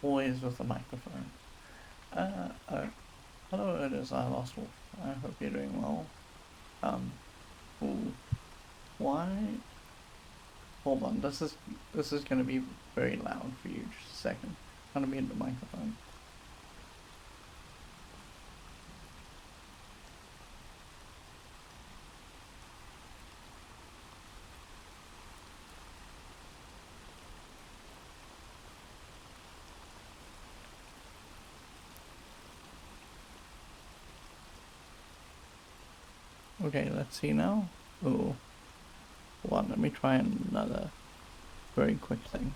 always with the microphone. Oh, hello, it is I Lost Wolf. I hope you're doing well. Ooh, why? Hold on, this is gonna be very loud for you. Just a second. I'm gonna mute the microphone. Okay, let's see now. Ooh, hold on, let me try another very quick thing.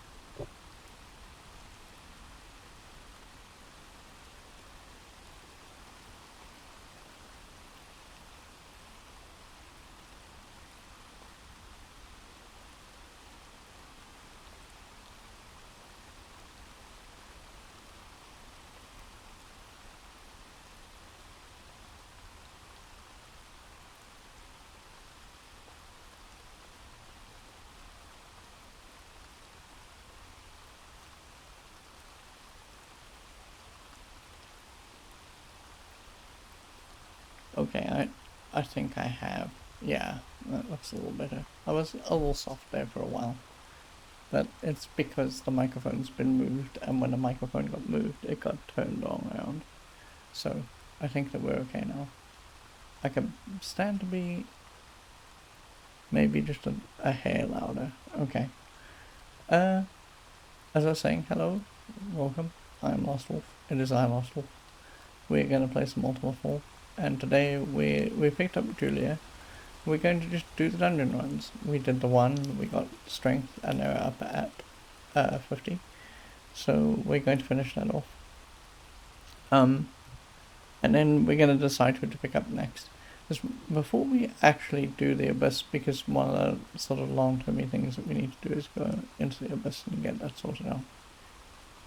Okay, I think I have. Yeah, that looks a little better. I was a little soft there for a while. But it's because the microphone's been moved, and when the microphone got moved, it got turned all around. So I think that we're okay now. I can stand to be maybe just a hair louder. Okay. As I was saying, hello, welcome. I'm Lost Wolf. It is I Lost Wolf. We're gonna play some Ultima 4, and today we picked up Julia. We're going to just do the dungeon runs. We did the one, we got strength, and they're up at 50. So we're going to finish that off. And then we're going to decide who to pick up next. Just before we actually do the Abyss, because one of the sort of long-termy things that we need to do is go into the Abyss and get that sorted out.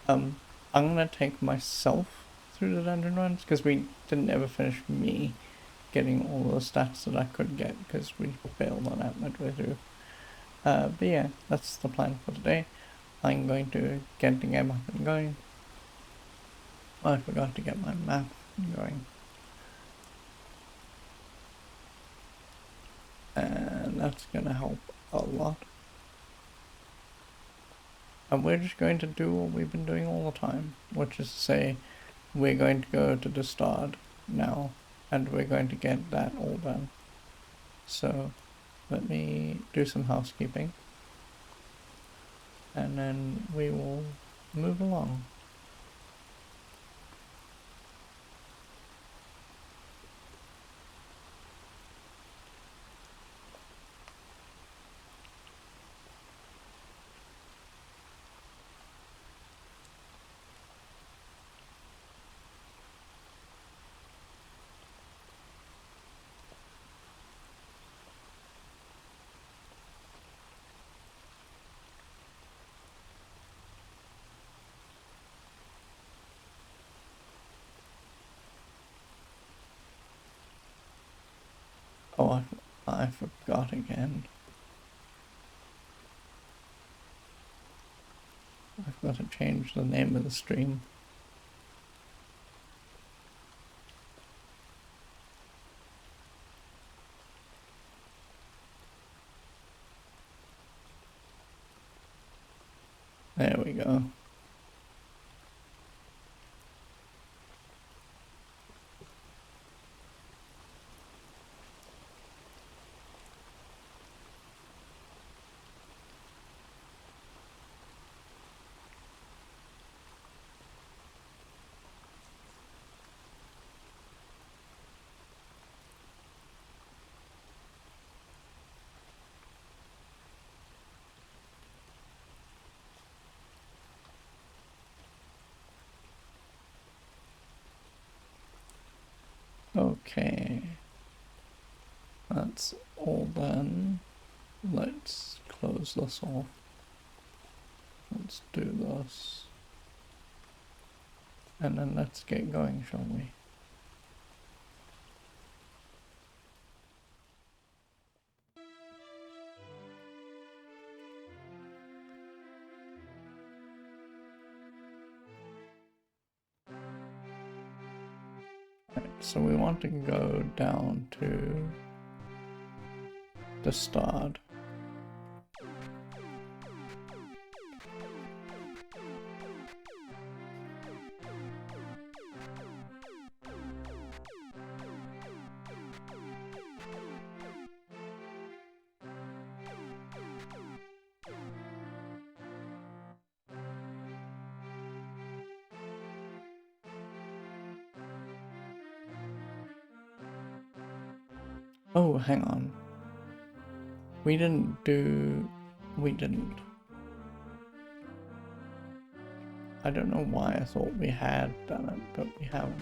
I'm going to take myself through the dungeon runs, because we didn't ever finish me getting all the stats that I could get, because we failed on that midway through. But yeah, that's the plan for today. I'm going to get the game up and going. I forgot to get my map going. And that's going to help a lot. And we're just going to do what we've been doing all the time, which is to say, we're going to go to the start now, and we're going to get that all done. So, let me do some housekeeping, and then we will move along. Oh, I forgot again. I've got to change the name of the stream. There we go. Okay, that's all done. Let's close this off. Let's do this. And then let's get going, shall we? so we want to go down to the start. Oh, hang on. We didn't. I don't know why I thought we had done it, but we haven't.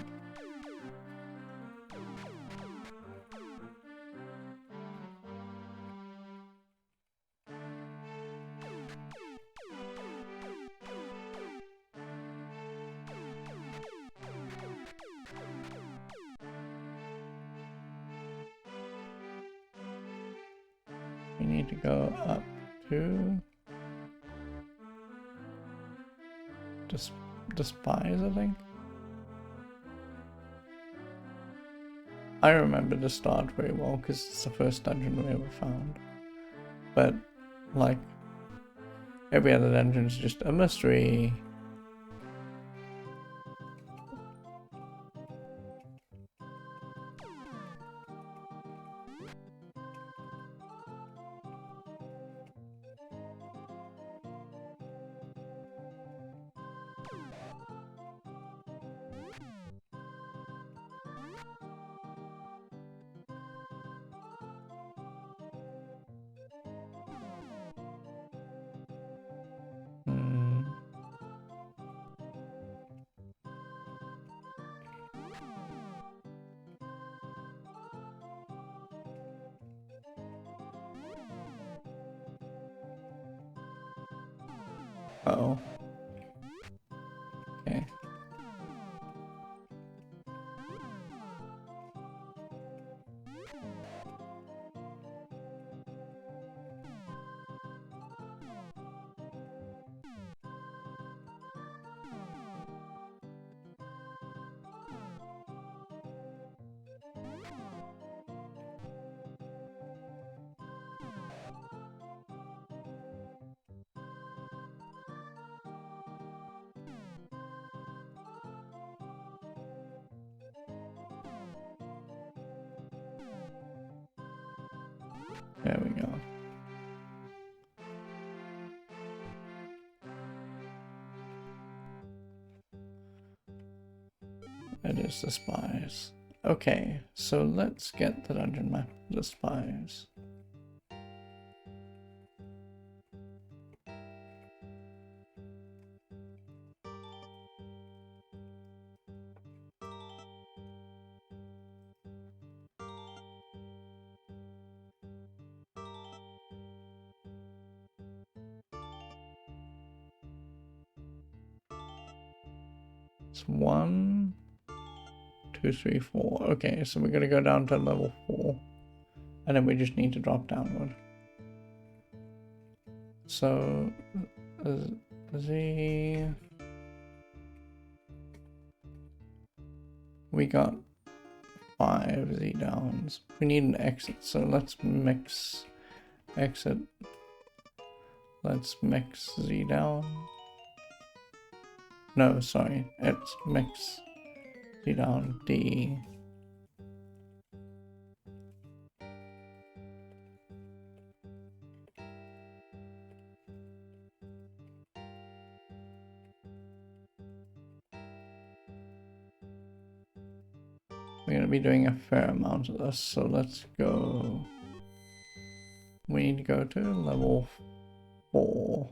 We need to go up to Despise, I think. I remember the start very well because it's the first dungeon we ever found. But, like, every other dungeon is just a mystery. Uh-oh. Okay. There we go. It is the spies. Okay, so let's get the dungeon map of the spies. It's 1, 2, 3, 4. Okay, so we're gonna go down to level 4. And then we just need to drop downward. So, we got 5 Z downs. We need an exit, so let's mix exit. Let's mix Z down. No, sorry, it's mix Z down D. We're going to be doing a fair amount of this, so let's go. We need to go to level 4.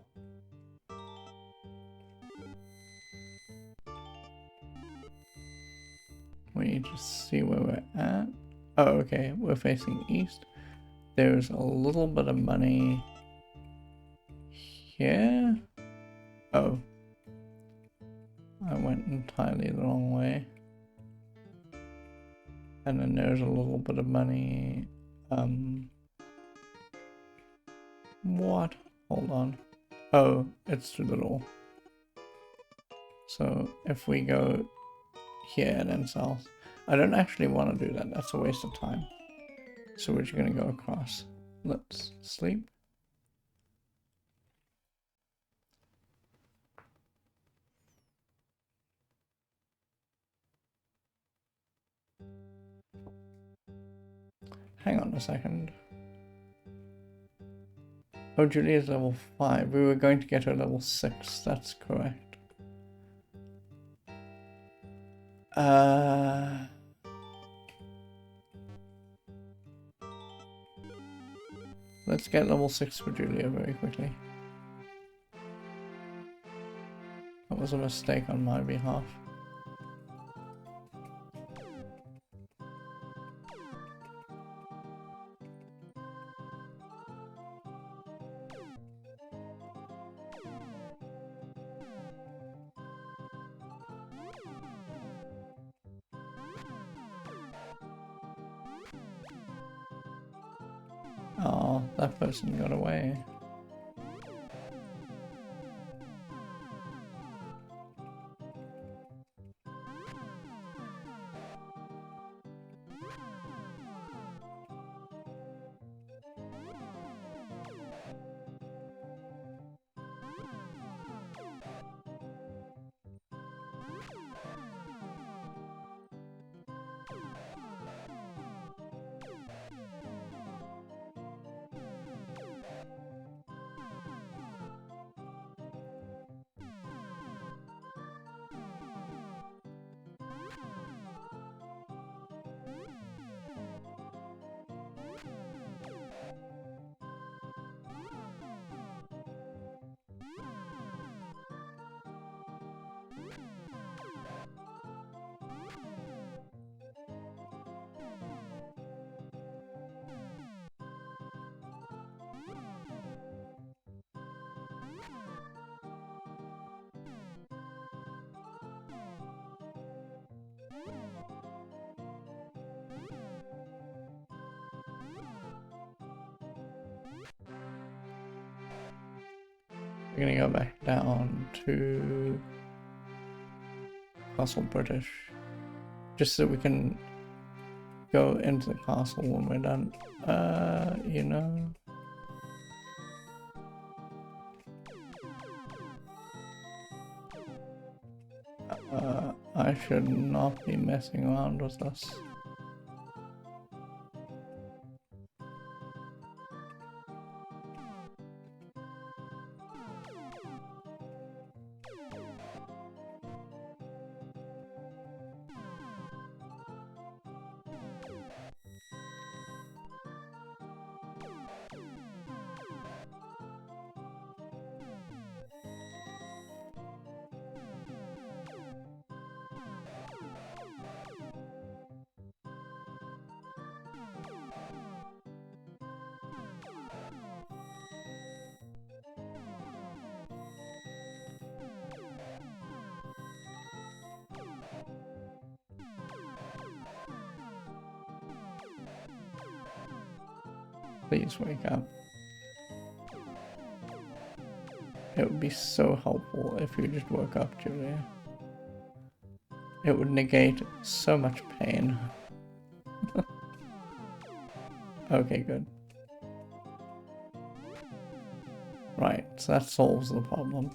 We need to see where we're at. Oh, okay, we're facing east. There's a little bit of money here. Oh. I went entirely the wrong way. And then there's a little bit of money. What? Hold on. Oh, it's through the door. So if we go here then south. I don't actually want to do that. That's a waste of time. So we're just going to go across. Let's sleep. Hang on a second. Oh, Julia's level 5. We were going to get her level 6. That's correct. Let's get level 6 for Julia very quickly. That was a mistake on my behalf. Oh, that person got away. We're gonna go back down to Castle British, just so we can go into the castle when we're done. You know. I should not be messing around with this. Please wake up. It would be so helpful if you just woke up, Julia. It would negate so much pain. Okay, good. Right, so that solves the problem.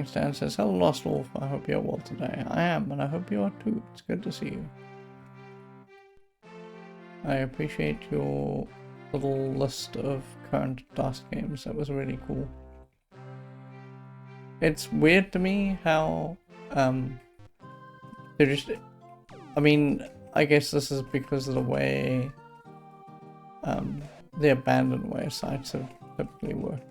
Stan says, hello Lost Wolf, I hope you're well today. I am, and I hope you are too. It's good to see you. I appreciate your little list of current Dust games. That was really cool. It's weird to me how they're just, I mean, I guess this is because of the way the abandonware sites have typically worked.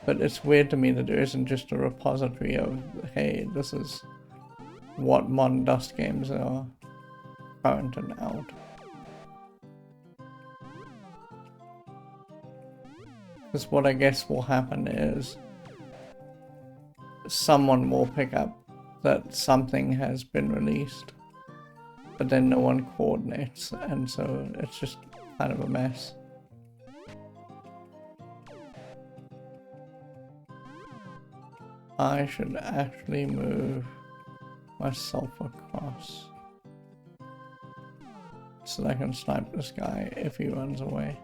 But it's weird to me that there isn't just a repository of, hey, this is what modern Dust games are current and out. Because what I guess will happen is someone will pick up that something has been released, but then no one coordinates, and so it's just kind of a mess. I should actually move myself across so that I can snipe this guy if he runs away.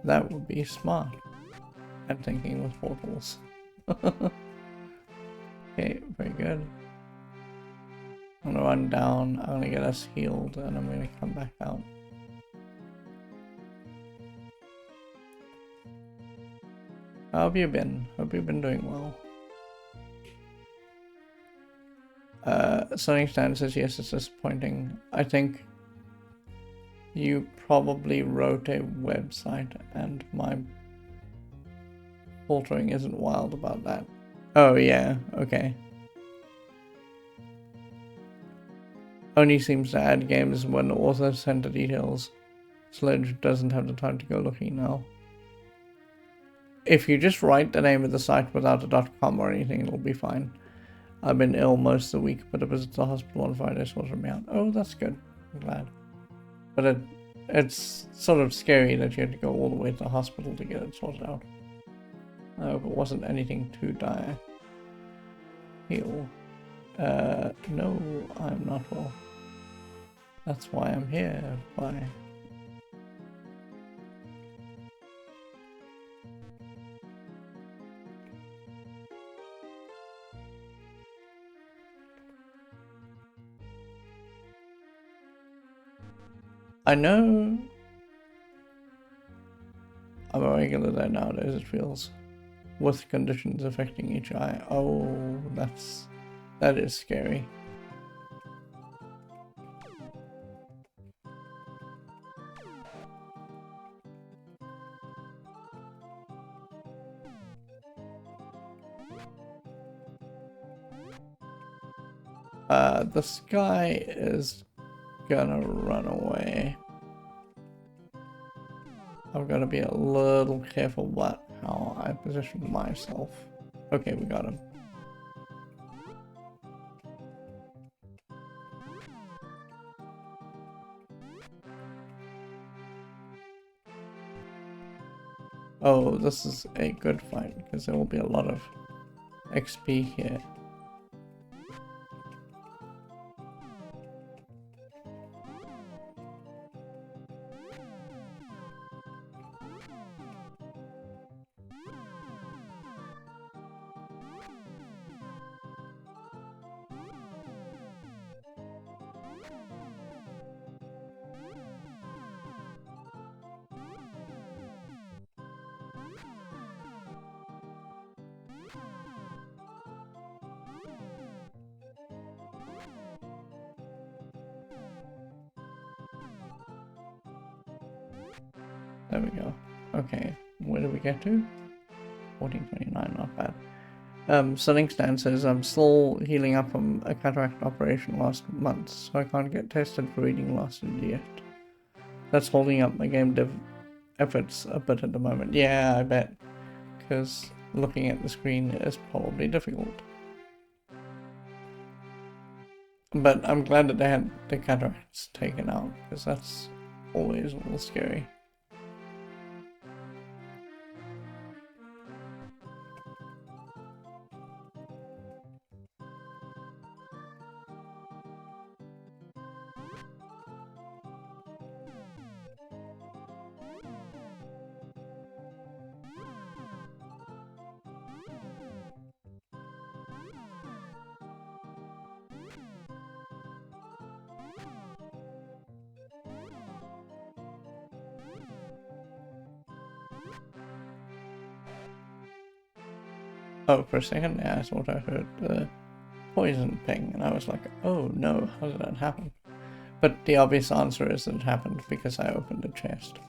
That would be smart. I'm thinking with portals. Okay, very good. I'm gonna run down, I'm gonna get us healed, and I'm gonna come back out. How have you been? Hope you've been doing well. Sonic Stan says yes, it's disappointing. I think you probably wrote a website and my filtering isn't wild about that. Oh yeah, okay. Only seems to add games when the author sent the details. Sledge doesn't have the time to go looking now. If you just write the name of the site without a .com or anything, it'll be fine. I've been ill most of the week, but I was at the hospital on Friday, sorted me out. Oh, that's good. I'm glad. But it's sort of scary that you had to go all the way to the hospital to get it sorted out. I hope it wasn't anything too dire. Heal. No, I'm not well. That's why I'm here. Bye. I know I'm a regular there nowadays, it feels. With conditions affecting each eye. Oh, that is scary. This guy is gonna run away. I've got to be a little careful about how I position myself. Okay, we got him. Oh, this is a good fight because there will be a lot of XP here. There we go. Okay, where did we get to? 1429, not bad. Sunning Stan says, I'm still healing up from a cataract operation last month, so I can't get tested for reading loss yet. That's holding up my game dev efforts a bit at the moment. Yeah, I bet. Because looking at the screen is probably difficult. But I'm glad that they had the cataracts taken out, because that's always a little scary. Oh, for a second, yeah, I thought I heard the poison ping, and I was like, oh no, how did that happen? But the obvious answer is that it happened because I opened the chest.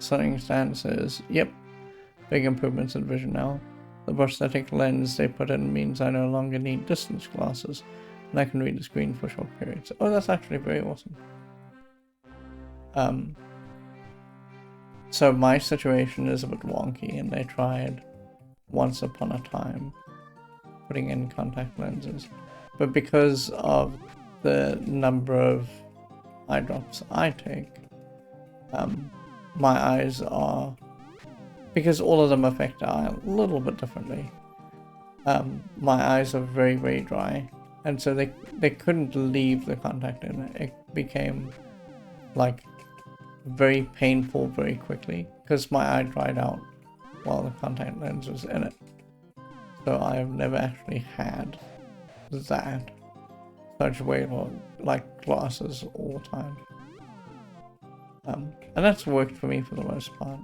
Sunning Stan says, yep, big improvements in vision now. The prosthetic lens they put in means I no longer need distance glasses, and I can read the screen for short periods. Oh, that's actually very awesome. So my situation is a bit wonky, and they tried once upon a time putting in contact lenses, but because of the number of eye drops I take, my eyes are, because all of them affect the eye a little bit differently, my eyes are very, very dry, and so they couldn't leave the contact in. It became like very painful very quickly because my eye dried out while the contact lens was in it. So I've never actually had that. Such wear like glasses all the time. And that's worked for me for the most part.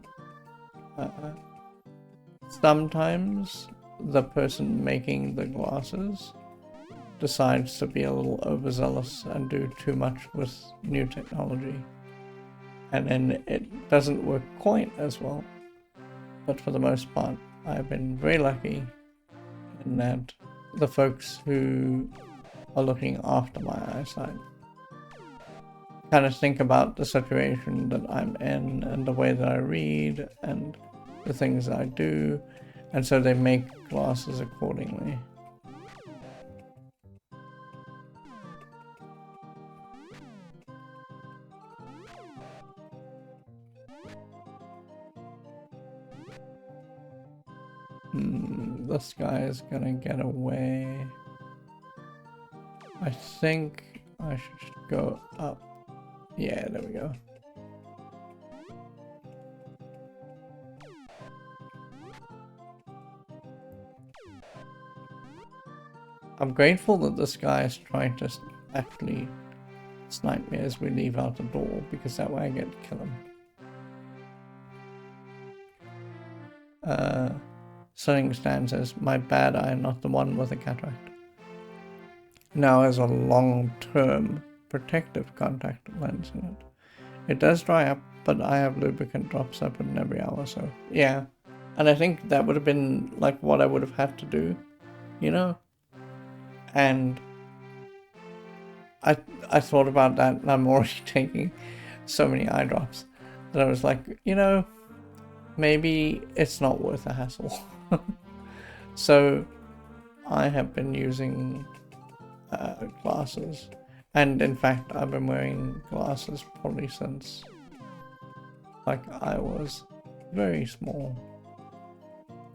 Sometimes the person making the glasses decides to be a little overzealous and do too much with new technology. And then it doesn't work quite as well. But for the most part, I've been very lucky in that the folks who are looking after my eyesight kind of think about the situation that I'm in and the way that I read and the things I do, and so they make glasses accordingly. This guy is gonna get away. I think I should go up. Yeah, there we go. I'm grateful that this guy is trying to actually snipe me as we leave out the door, because that way I get to kill him. Sunning Stan says, my bad, I am not the one with a cataract. Now has a long-term protective contact lens in it. It does dry up, but I have lubricant drops I put in every hour, so yeah. And I think that would have been like what I would have had to do, you know? And I thought about that, and I'm already taking so many eye drops that I was like, you know, maybe it's not worth the hassle. So I have been using glasses, and in fact I've been wearing glasses probably since like I was very small,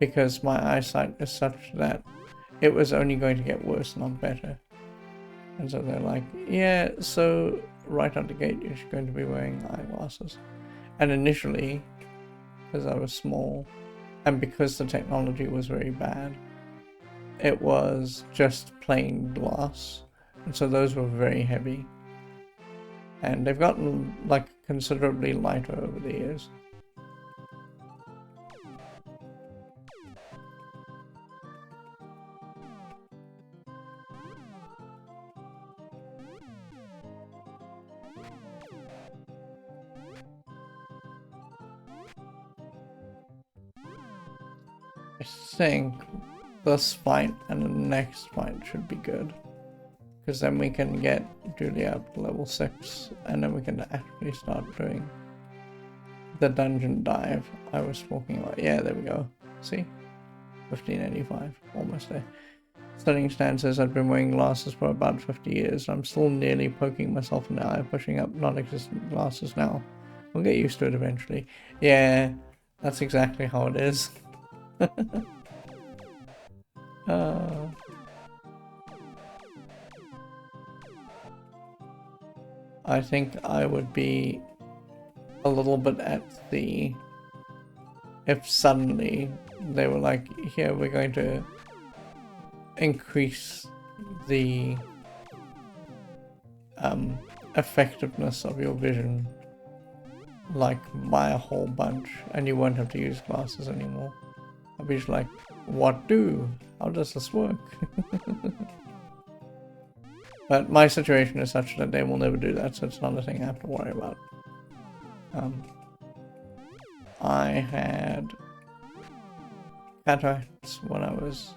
because my eyesight is such that it was only going to get worse, not better. And so they're like, yeah, so right out the gate you're going to be wearing eyeglasses. And initially, because I was small and because the technology was very bad, it was just plain glass, and so those were very heavy, and they've gotten like considerably lighter over the years. I think this fight and the next fight should be good, because then we can get Julia up to level 6, and then we can actually start doing the dungeon dive I was talking about. Yeah, there we go. See? 1585. Almost there. Studying Stan says, I've been wearing glasses for about 50 years. I'm still nearly poking myself in the eye, pushing up non-existent glasses now. We'll get used to it eventually. Yeah, that's exactly how it is. I think I would be a little bit at sea if suddenly they were like, here, we're going to increase the effectiveness of your vision like by a whole bunch, and you won't have to use glasses anymore. I'll be just like, what do? How does this work? But my situation is such that they will never do that, so it's not a thing I have to worry about. I had cataracts when I was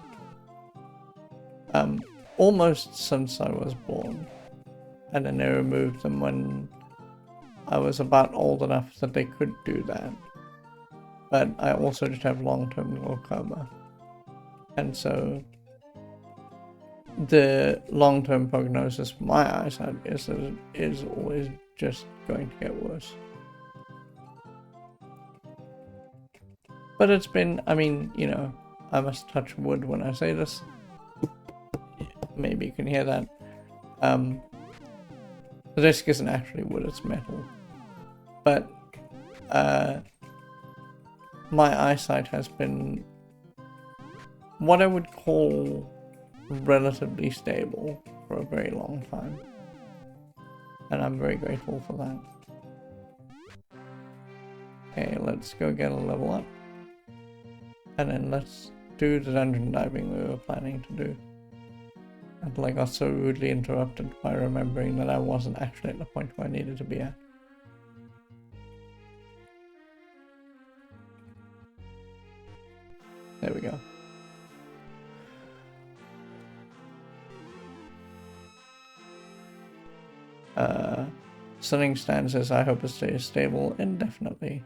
almost since I was born, and then they removed them when I was about old enough that they could do that. But I also just have long-term glaucoma, and so the long-term prognosis for my eyesight is that it is always just going to get worse. But it's been, I mean, you know, I must touch wood when I say this. Maybe you can hear that. The disc isn't actually wood, it's metal. But my eyesight has been what I would call relatively stable for a very long time. And I'm very grateful for that. Okay, let's go get a level up. And then let's do the dungeon diving we were planning to do. Until I got so rudely interrupted by remembering that I wasn't actually at the point where I needed to be at. There we go. Stunning Stan says, I hope it stays stable indefinitely.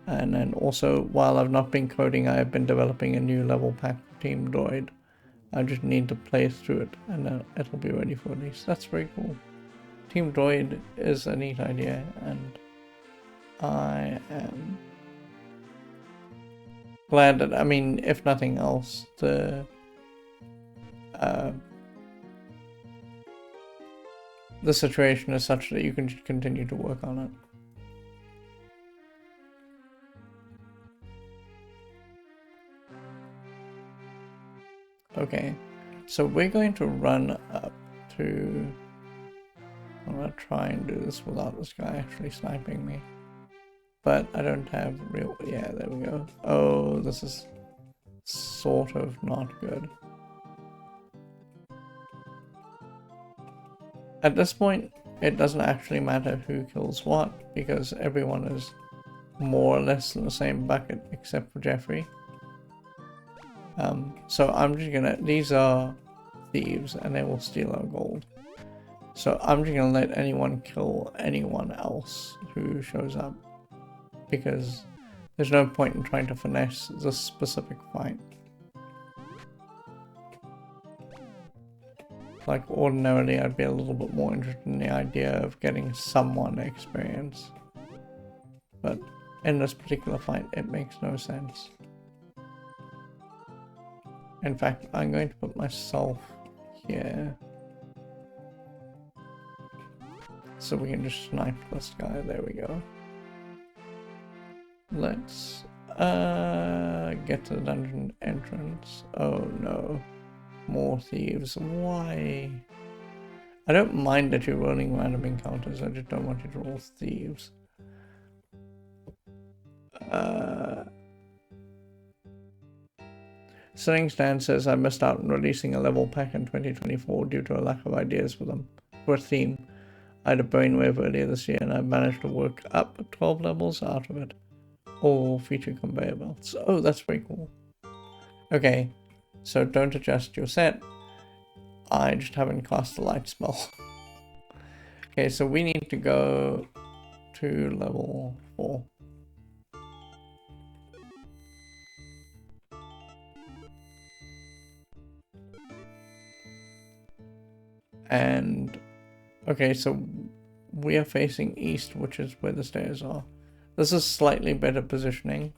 And then also, while I've not been coding, I have been developing a new level pack for Team Droid. I just need to play through it, and then it'll be ready for release. That's very cool. Team Droid is a neat idea, and I am glad that, I mean, if nothing else, the situation is such that you can continue to work on it. Okay, so we're going to run up to... I'm going to try and do this without this guy actually sniping me. But I don't have real... Yeah, there we go. Oh, this is sort of not good. At this point, it doesn't actually matter who kills what, because everyone is more or less in the same bucket except for Jeffrey. So I'm just gonna... These are thieves, and they will steal our gold. So I'm just gonna let anyone kill anyone else who shows up, because there's no point in trying to finesse this specific fight. Like, ordinarily I'd be a little bit more interested in the idea of getting someone experience. But in this particular fight, it makes no sense. In fact, I'm going to put myself here. So we can just snipe this guy. There we go. Let's get to the dungeon entrance. Oh no. More thieves. Why? I don't mind that you're rolling random encounters, I just don't want you to roll thieves. Stunning Stan says, I missed out on releasing a level pack in 2024 due to a lack of ideas for them. For a theme. I had a brainwave earlier this year and I managed to work up 12 levels out of it. All feature conveyor belts. Oh, that's very cool. Okay, so don't adjust your set. I just haven't cast the light spell. Okay, so we need to go to level 4. And okay, so we are facing east, which is where the stairs are. This is slightly better positioning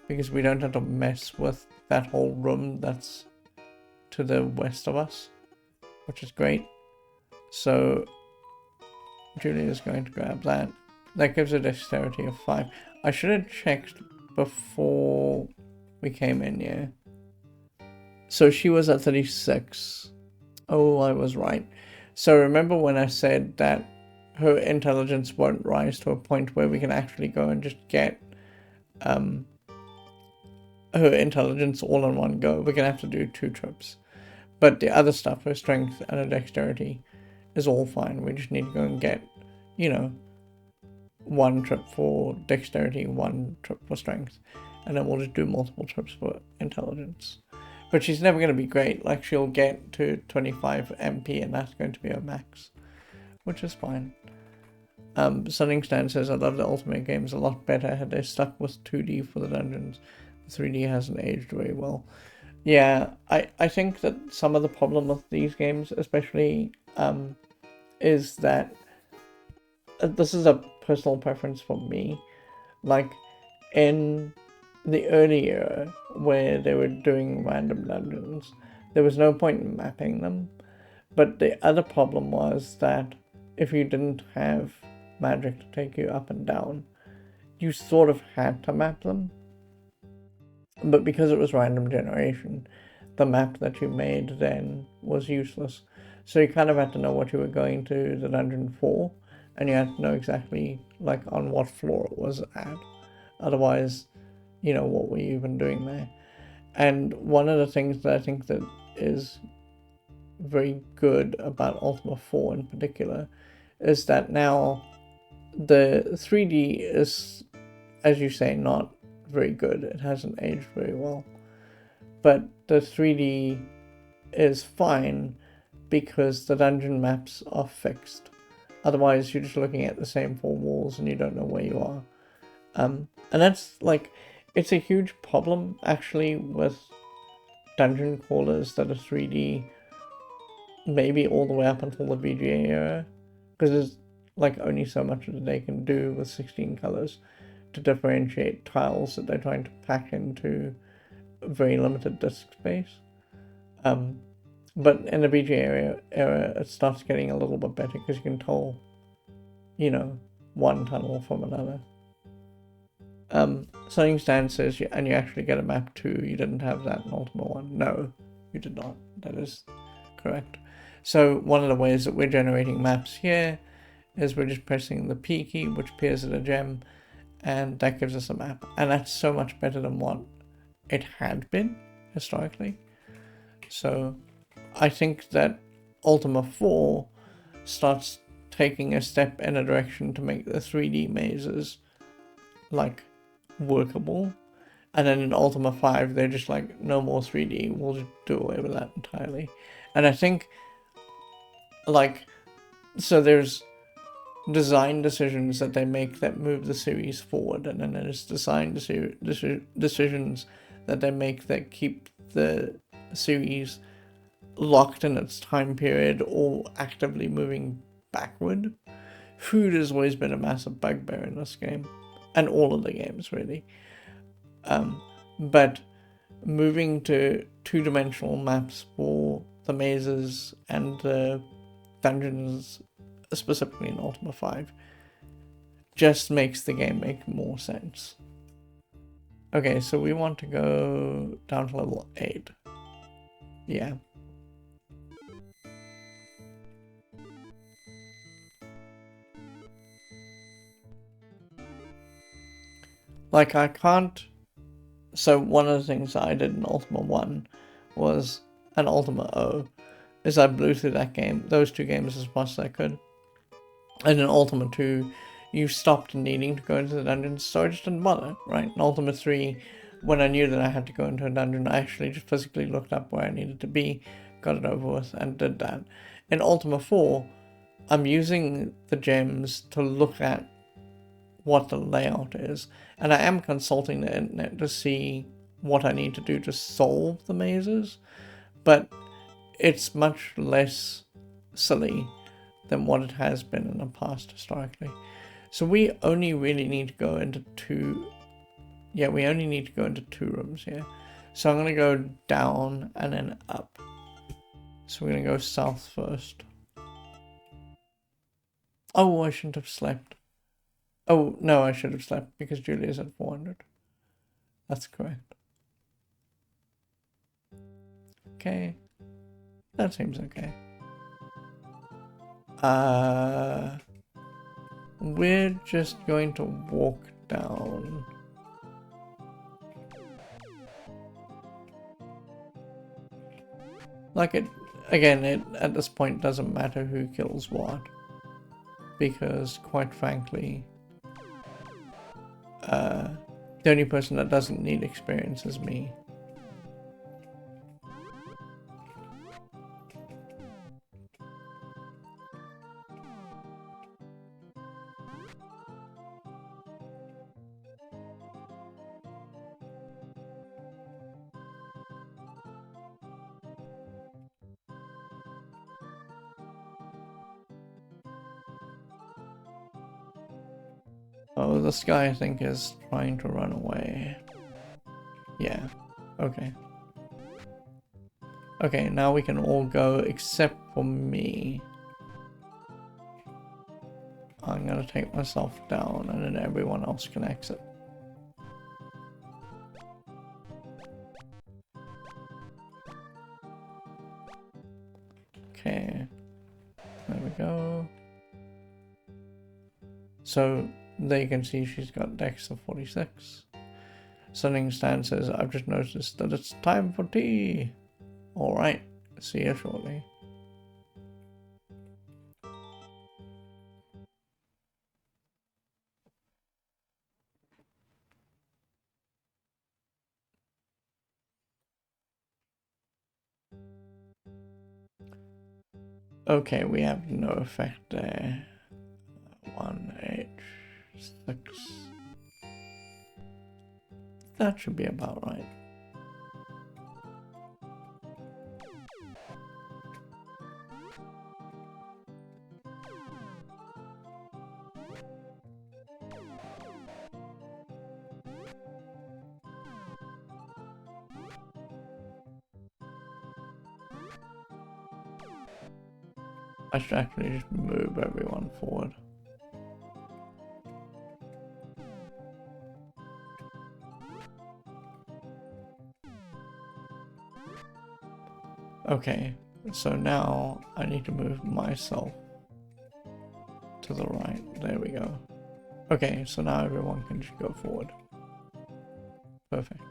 because we don't have to mess with that whole room that's to the west of us, which is great. So Julia's going to grab that. That gives a dexterity of 5. I should have checked before we came in here. So she was at 36. Oh, I was right. So remember when I said that her intelligence won't rise to a point where we can actually go and just get her intelligence all in one go. We're going to have to do 2 trips. But the other stuff, her strength and her dexterity, is all fine. We just need to go and get, 1 trip for dexterity, 1 trip for strength. And then we'll just do multiple trips for intelligence. But she's never going to be great. Like, she'll get to 25 MP and that's going to be her max. Which is fine. Sunning Stan says, I love the Ultimate games a lot better had they stuck with 2D for the dungeons. The 3D hasn't aged very well. Yeah, I think that some of the problem with these games, especially, is that this is a personal preference for me. Like, in the early era, where they were doing random dungeons, there was no point in mapping them. But the other problem was that if you didn't have magic to take you up and down, you sort of had to map them. But because it was random generation, the map that you made then was useless. So you kind of had to know what you were going to the dungeon for, and you had to know exactly, like, on what floor it was at. Otherwise, what were you even doing there? And one of the things that I think that is very good about Ultima 4 in particular is that now the 3D is, as you say, not very good. It hasn't aged very well. But the 3D is fine because the dungeon maps are fixed. Otherwise, you're just looking at the same 4 walls and you don't know where you are. And that's, like, it's a huge problem, actually, with dungeon crawlers that are 3D, maybe all the way up until the VGA era, because there's, like, only so much that they can do with 16 colors to differentiate tiles that they're trying to pack into very limited disk space. But in the VGA era, it starts getting a little bit better because you can tell, one tunnel from another. Sunning Stan says, and you actually get a map too. You didn't have that in Ultima 1. No, you did not. That is correct. So one of the ways that we're generating maps here is we're just pressing the P key, which appears at a gem, and that gives us a map. And that's so much better than what it had been historically. So I think that Ultima 4 starts taking a step in a direction to make the 3D mazes, like, workable. And then in Ultima 5, they're just like, no more 3D, we'll just do away with that entirely. And I think, like, so there's design decisions that they make that move the series forward, and then there's design decisions that they make that keep the series locked in its time period or actively moving backward. Food has always been a massive bugbear in this game, and all of the games really. But moving to 2-dimensional maps for the mazes and the dungeons, specifically in Ultima 5, just makes the game make more sense. Okay, so we want to go down to level 8. Yeah. Like, I can't... So one of the things that I did in Ultima 1 was, and Ultima O, is I blew through that game, those 2 games as much as I could. And in Ultima 2, you stopped needing to go into the dungeons, so I just didn't bother, right? In Ultima 3, when I knew that I had to go into a dungeon, I actually just physically looked up where I needed to be, got it over with, and did that. In Ultima 4, I'm using the gems to look at what the layout is, and I am consulting the internet to see what I need to do to solve the mazes, but it's much less silly than what it has been in the past historically. So we only really need to go into 2... Yeah, we only need to go into 2 rooms here. So I'm going to go down and then up. So we're going to go south first. Oh, I shouldn't have slept. Oh, no, I should have slept because Julia's at 400. That's correct. Okay. That seems okay. We're just going to walk down. Like it, again, it at this point doesn't matter who kills what. Because, quite frankly, the only person that doesn't need experience is me. Oh, this guy I think is trying to run away. Yeah, okay. Okay, now we can all go except for me. I'm gonna take myself down and then everyone else can exit. Okay, there we go. So there you can see she's got Dex of 46. Sunning Stan says, I've just noticed that it's time for tea. Alright, see you shortly. Okay, we have no effect there. 1H6. That should be about right. I should actually just move everyone forward. Okay, so now I need to move myself to the right. There we go. Okay, so now everyone can just go forward. Perfect.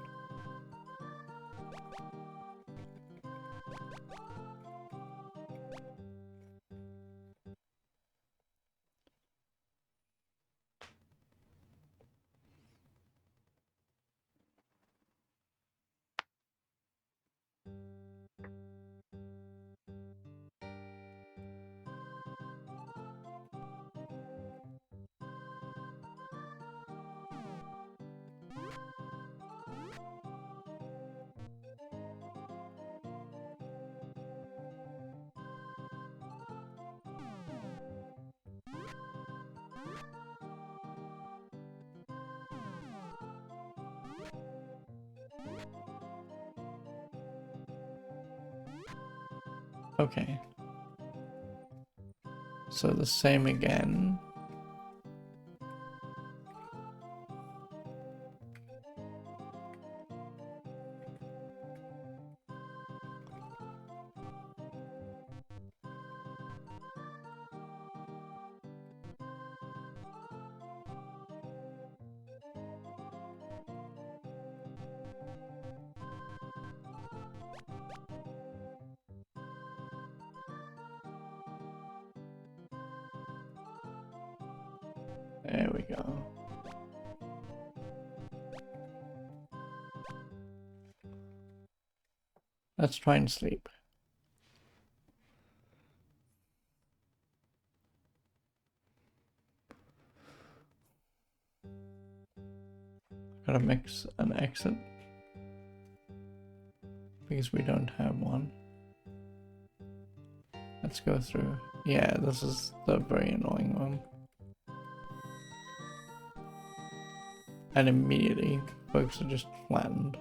Okay. So the same again. There we go. Let's try and sleep. Gotta mix an exit because we don't have one. Let's go through. Yeah, this is the very annoying one. And immediately, folks are just flattened.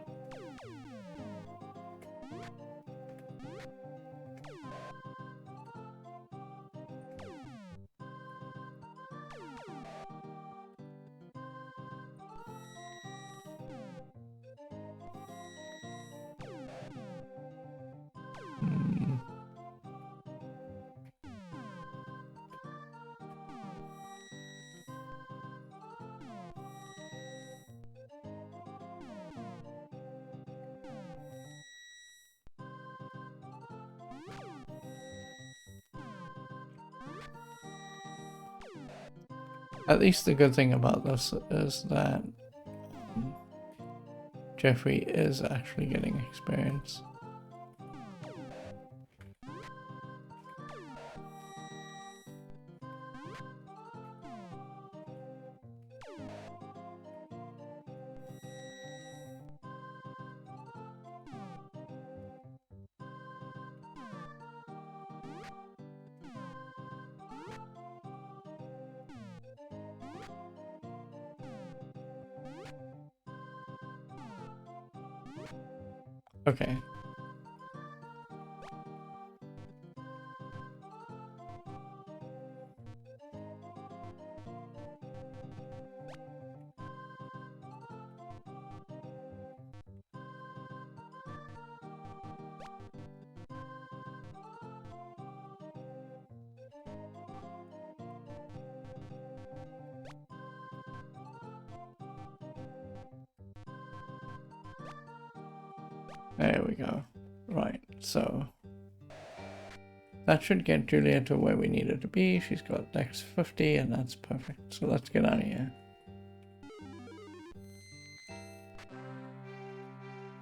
At least the good thing about this is that Jeffrey is actually getting experience. Okay. There we go. Right, so that should get Julia to where we need her to be. She's got Dex 50 and that's perfect. So let's get out of here.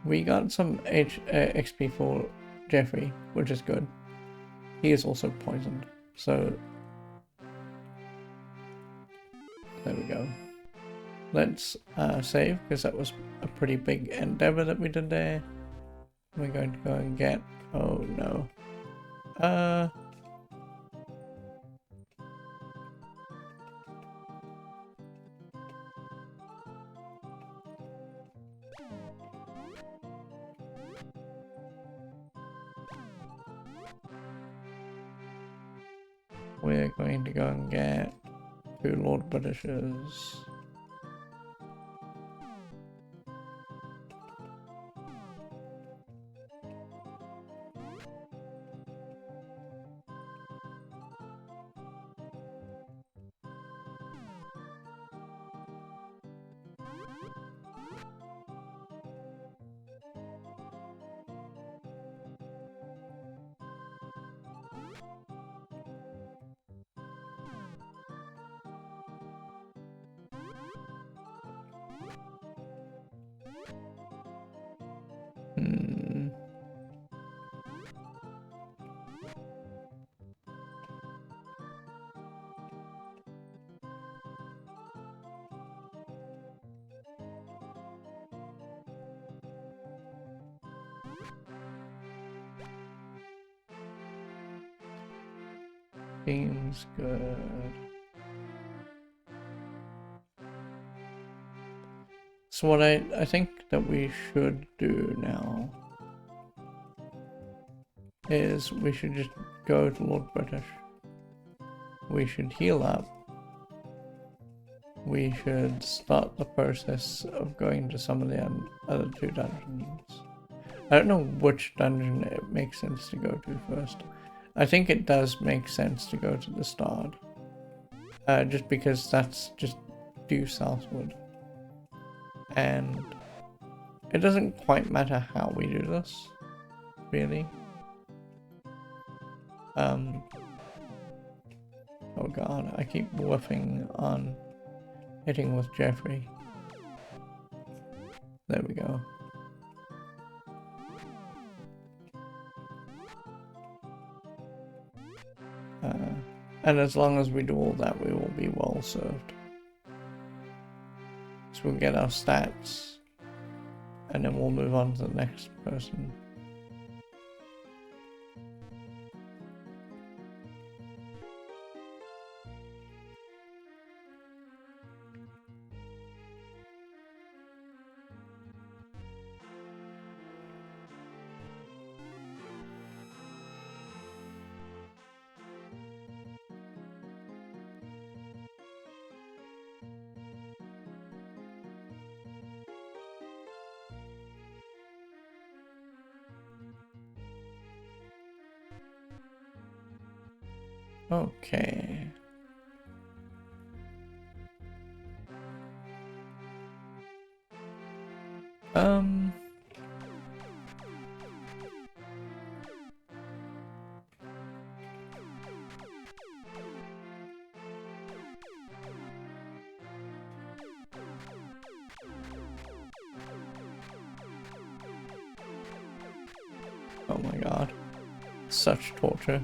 We got some XP for Jeffrey, which is good. He is also poisoned. So there we go. Let's save, because that was a pretty big endeavor that we did there. We're going to go and get... Oh no. We're going to go and get 2 Lord Britishers. Seems good. So what I think that we should do now is we should just go to Lord British. We should heal up. We should start the process of going to some of the other 2 dungeons. I don't know which dungeon it makes sense to go to first. I think it does make sense to go to the start. Just because that's just due southward. And it doesn't quite matter how we do this, really. Oh god, I keep whiffing on hitting with Jeffrey. There we go. And as long as we do all that, we will be well served. So we'll get our stats, and then we'll move on to the next person. Okay. Oh my god. Such torture.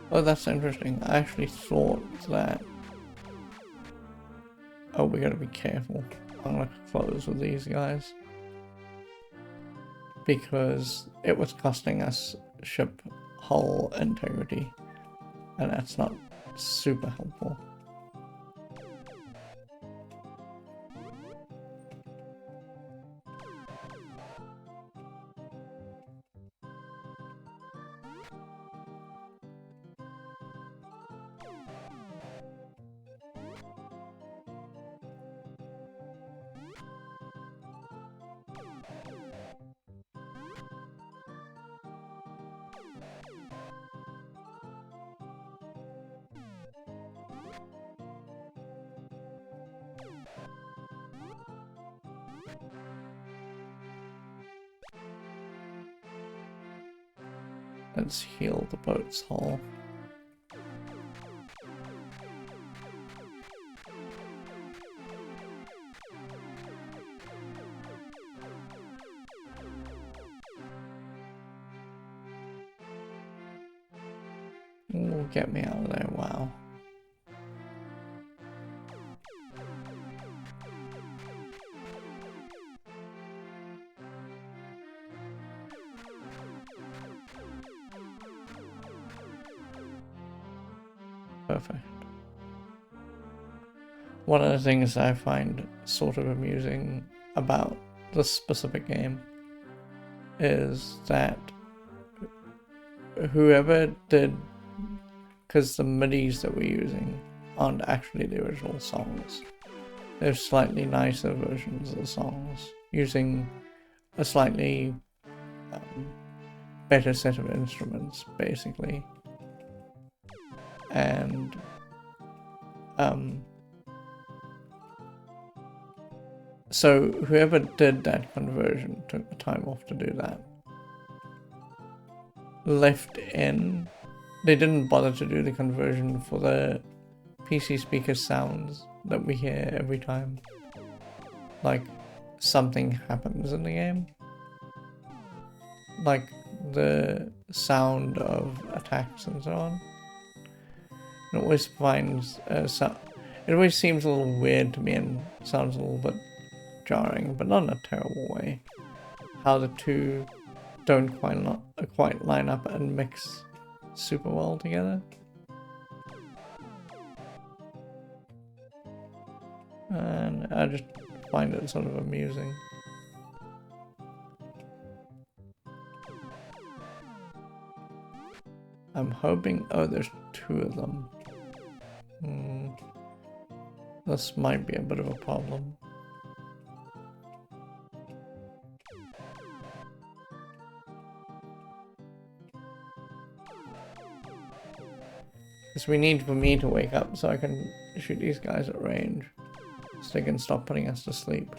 Oh, that's interesting. I actually thought that... Oh, we gotta be careful. I'm gonna close with these guys. Because it was costing us ship hull integrity. And that's not super helpful. Let's heal the boat's hull. Ooh, get me out of there, wow. Perfect. One of the things I find sort of amusing about this specific game is that whoever did, because the MIDIs that we're using aren't actually the original songs. They're slightly nicer versions of the songs using a slightly better set of instruments, basically. And so whoever did that conversion took the time off to do that. Left in, they didn't bother to do the conversion for the PC speaker sounds that we hear every time like something happens in the game. Like the sound of attacks and so on. It always finds it always seems a little weird to me and sounds a little bit jarring, but not in a terrible way. How the two don't quite line up and mix super well together. And I just find it sort of amusing. I'm hoping... Oh, there's two of them. This might be a bit of a problem. Because we need for me to wake up so I can shoot these guys at range. So they can stop putting us to sleep.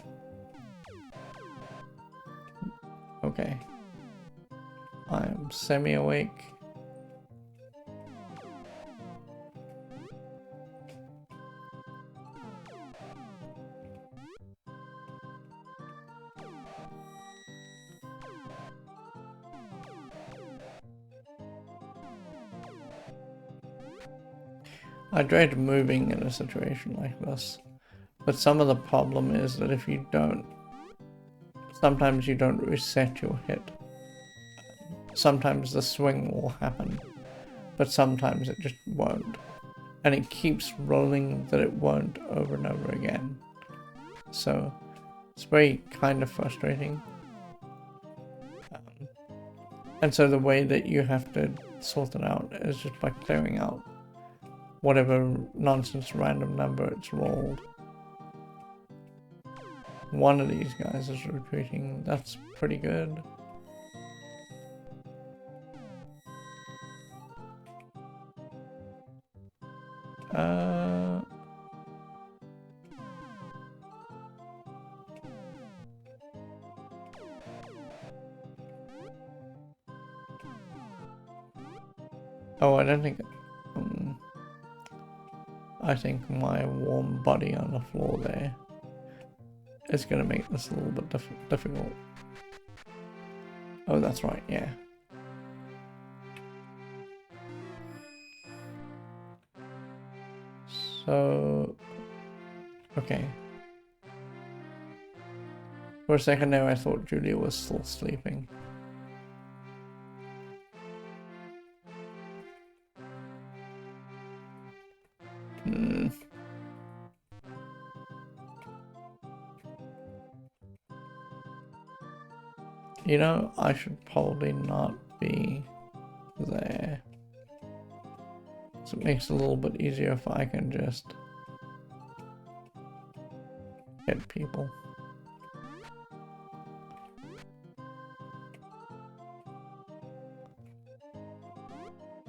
Okay. I am semi-awake. I dread moving in a situation like this, but some of the problem is that if you don't, sometimes you don't reset your hit. Sometimes the swing will happen, but sometimes it just won't. And it keeps rolling that it won't over and over again. So it's very kind of frustrating. And so the way that you have to sort it out is just by clearing out whatever nonsense random number it's rolled. One of these guys is retreating. That's pretty good. Oh, I don't think... I think my warm body on the floor there is going to make this a little bit difficult. Oh, that's right, yeah. So, okay. For a second there I thought Julia was still sleeping. You know, I should probably not be there. So it makes it a little bit easier if I can just hit people.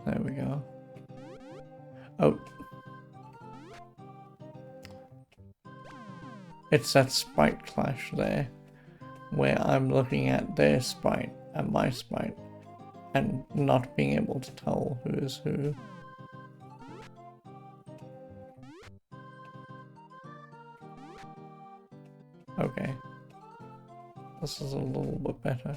There we go. Oh. It's that sprite clash there, where I'm looking at their sprite and my sprite, and not being able to tell who is who. Okay. This is a little bit better.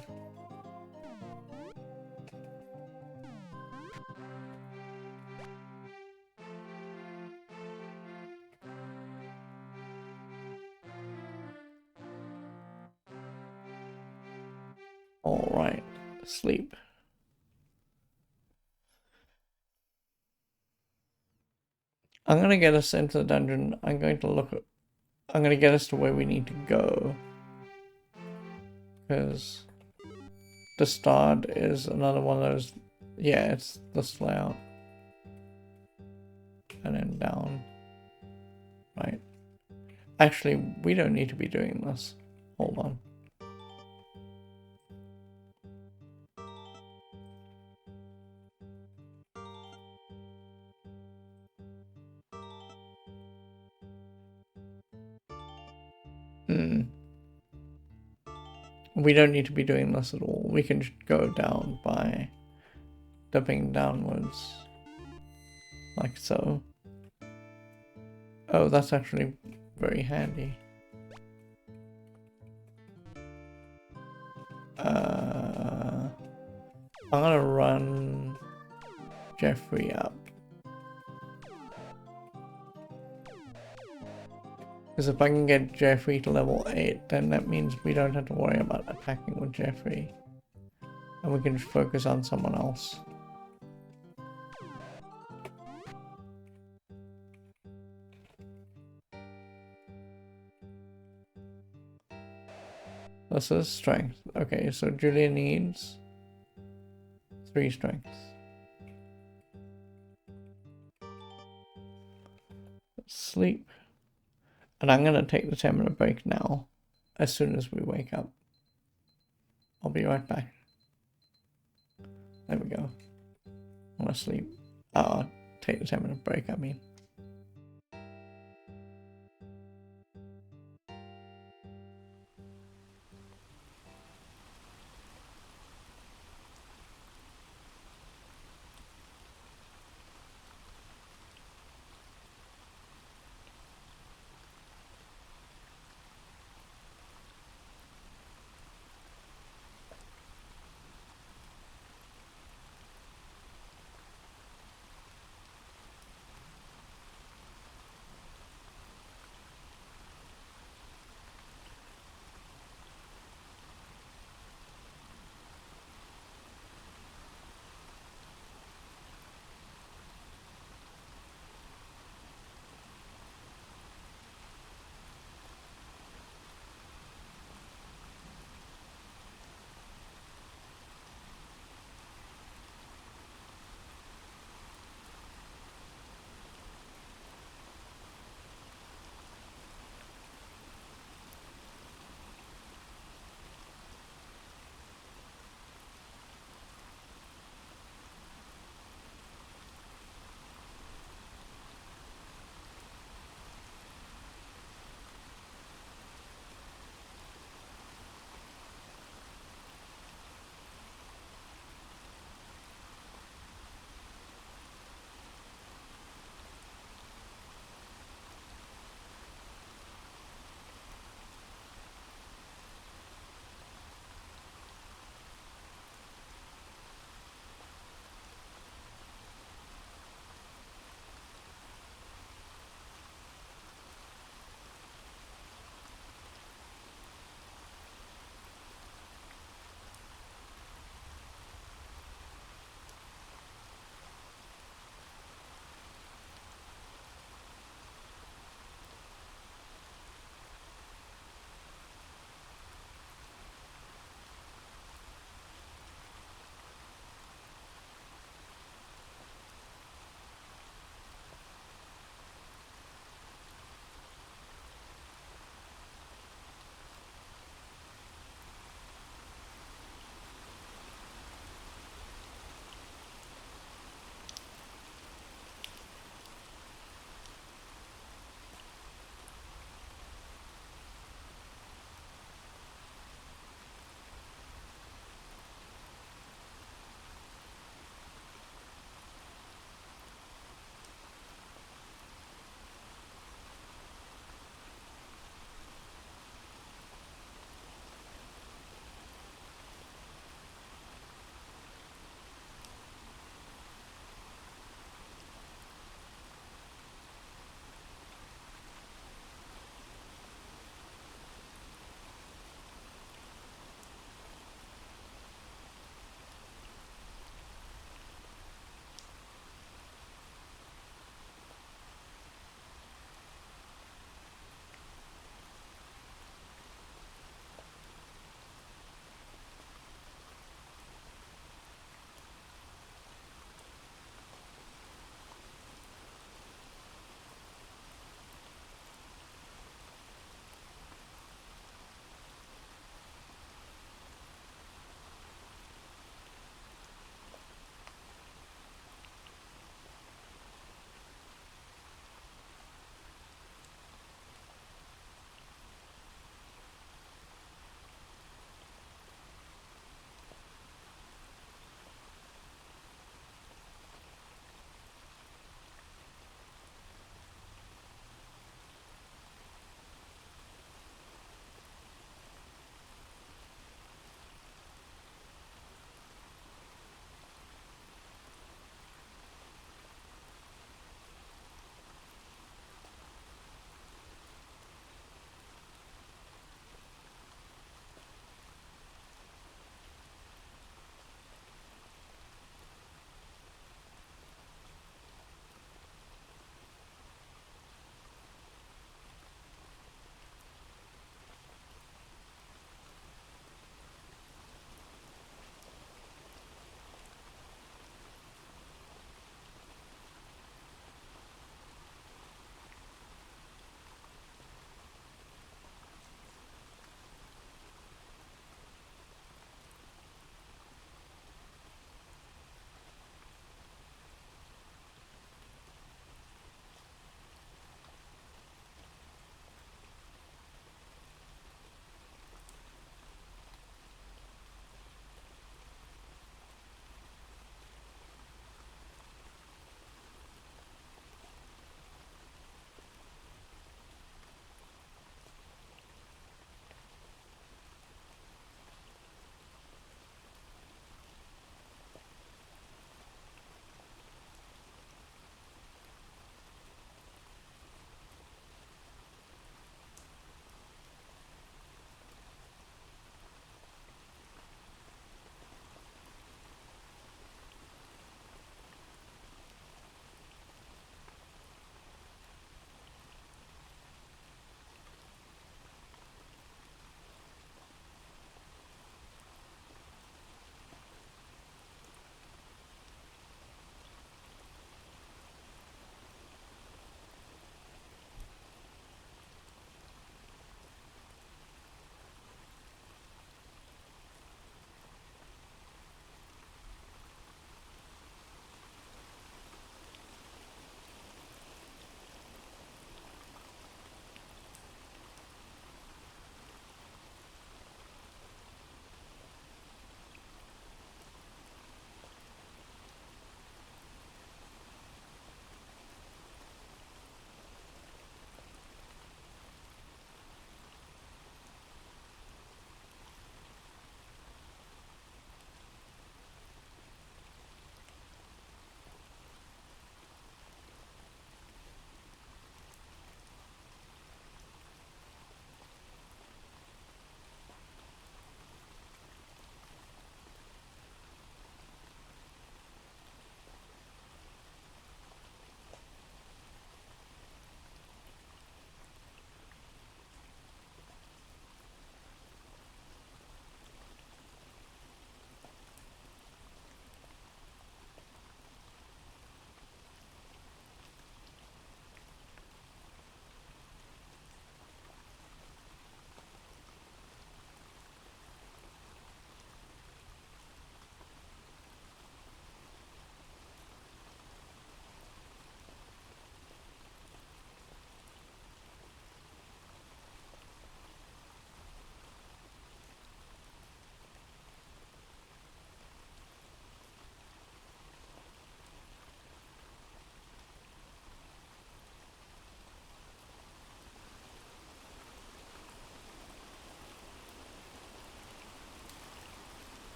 Alright, sleep. I'm gonna get us into the dungeon. I'm gonna get us to where we need to go. Because the start is another one of those, yeah, it's this layout. And then down. Right. Actually, we don't need to be doing this. Hold on. We don't need to be doing this at all. We can just go down by dipping downwards. Like so. Oh, that's actually very handy. I'm gonna run Jeffrey up. Because if I can get Jeffrey to level 8, then that means we don't have to worry about attacking with Jeffrey. And we can just focus on someone else. This is strength. Okay, so Julia needs 3 strength. Sleep. And I'm gonna take the 10-minute break now, as soon as we wake up. I'll be right back. There we go. I'm gonna sleep. Take the 10-minute break, I mean.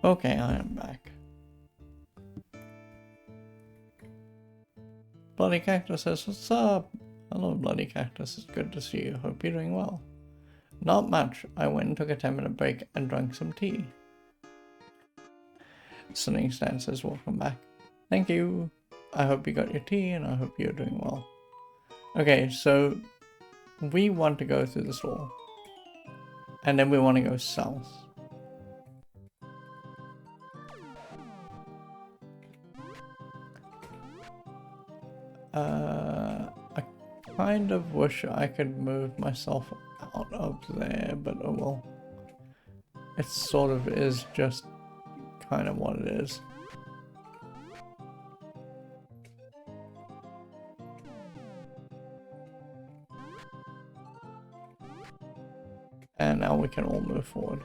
Okay, I am back. Bloody Cactus says, what's up? Hello, Bloody Cactus. It's good to see you. Hope you're doing well. Not much. I went and took a 10-minute break and drank some tea. Sunny Stan says, welcome back. Thank you. I hope you got your tea and I hope you're doing well. Okay, so we want to go through the store. And then we want to go south. I kind of wish I could move myself out of there, but oh well. It sort of is just kind of what it is. And now we can all move forward.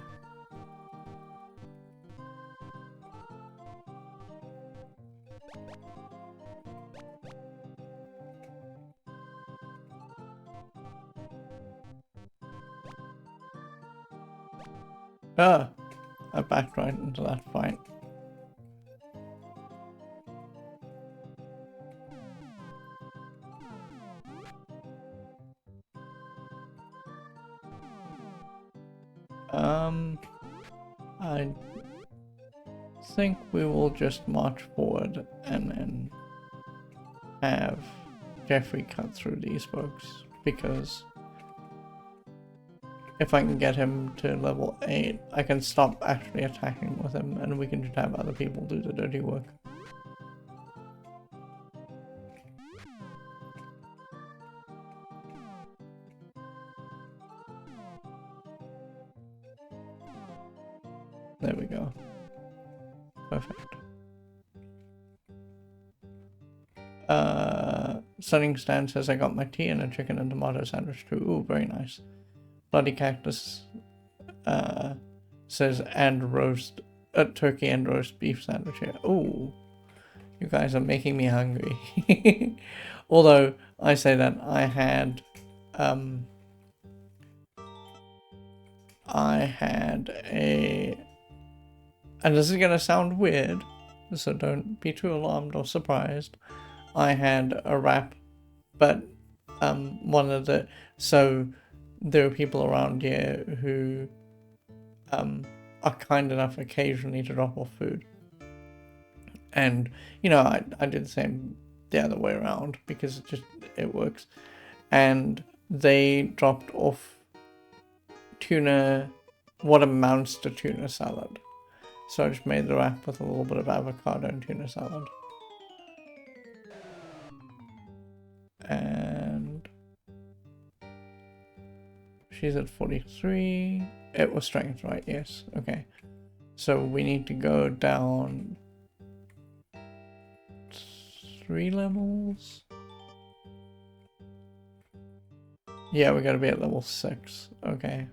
Ah! I backed right into that fight. I think we will just march forward and then have Jeffrey cut through these folks, because if I can get him to level 8, I can stop actually attacking with him and we can just have other people do the dirty work. There we go. Perfect. Sunning Stan says I got my tea and a chicken and tomato sandwich too. Ooh, very nice. Bloody Cactus says and roast turkey and roast beef sandwich here. Ooh, you guys are making me hungry. Although I say that I had a, and this is gonna sound weird, so don't be too alarmed or surprised. I had a wrap, but one of the, so there are people around here who are kind enough occasionally to drop off food. And, you know, I did the same the other way around because it works. And they dropped off tuna, what amounts to tuna salad. So I just made the wrap with a little bit of avocado and tuna salad. And she's at 43. It was strength, right? Yes. Okay. So we need to go down 3 levels. Yeah, we gotta be at level 6. Okay.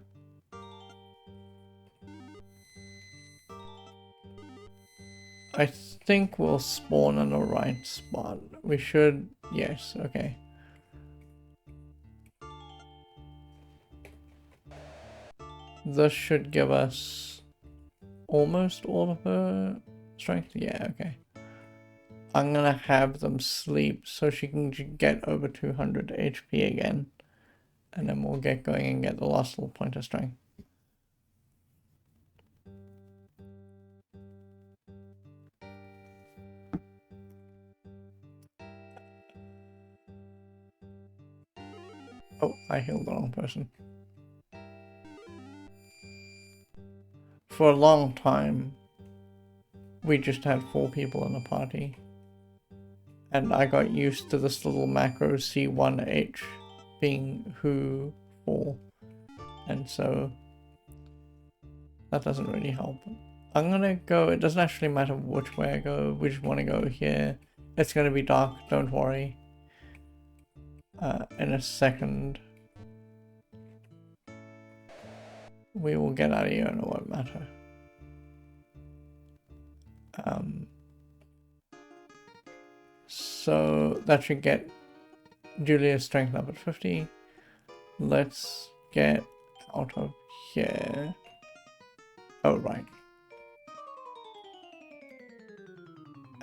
I think we'll spawn in the right spot. We should, yes, okay. This should give us almost all of her strength. Yeah, okay. I'm gonna have them sleep so she can get over 200 HP again. And then we'll get going and get the last little point of strength. Oh, I healed the wrong person. For a long time, we just had 4 people in a party. And I got used to this little macro C1H being who for. And so that doesn't really help. I'm gonna go, it doesn't actually matter which way I go, we just want to go here. It's gonna be dark, don't worry. In a second, we will get out of here and it won't matter. So that should get Julia's strength up at 50. Let's get out of here. Oh, right.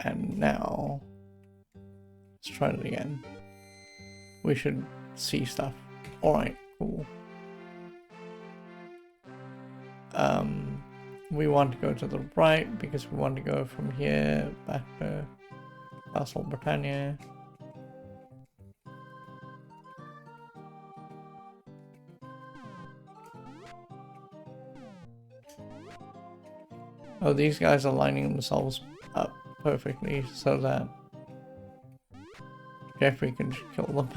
And now, let's try it again. We should see stuff. Alright, cool. We want to go to the right because we want to go from here back to Castle Britannia. Oh, these guys are lining themselves up perfectly so that Jeffrey can just kill them.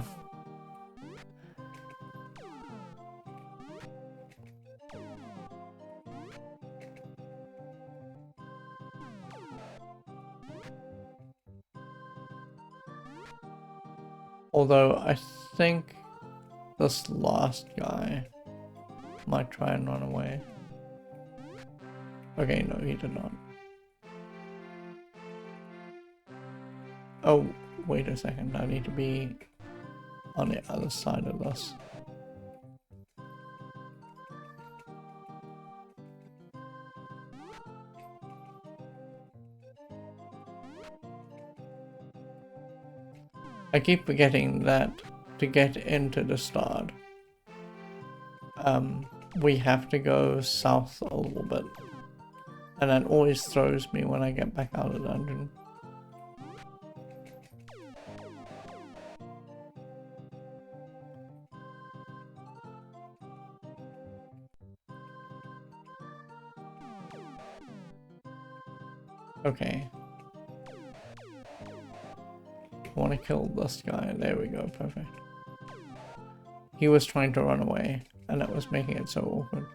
Although I think this last guy might try and run away. Okay, no, he did not. Oh, wait a second. I need to be on the other side of this. I keep forgetting that to get into the start, we have to go south a little bit. And that always throws me when I get back out of the dungeon. Okay. I want to kill this guy. There we go. Perfect. He was trying to run away, and that was making it so awkward.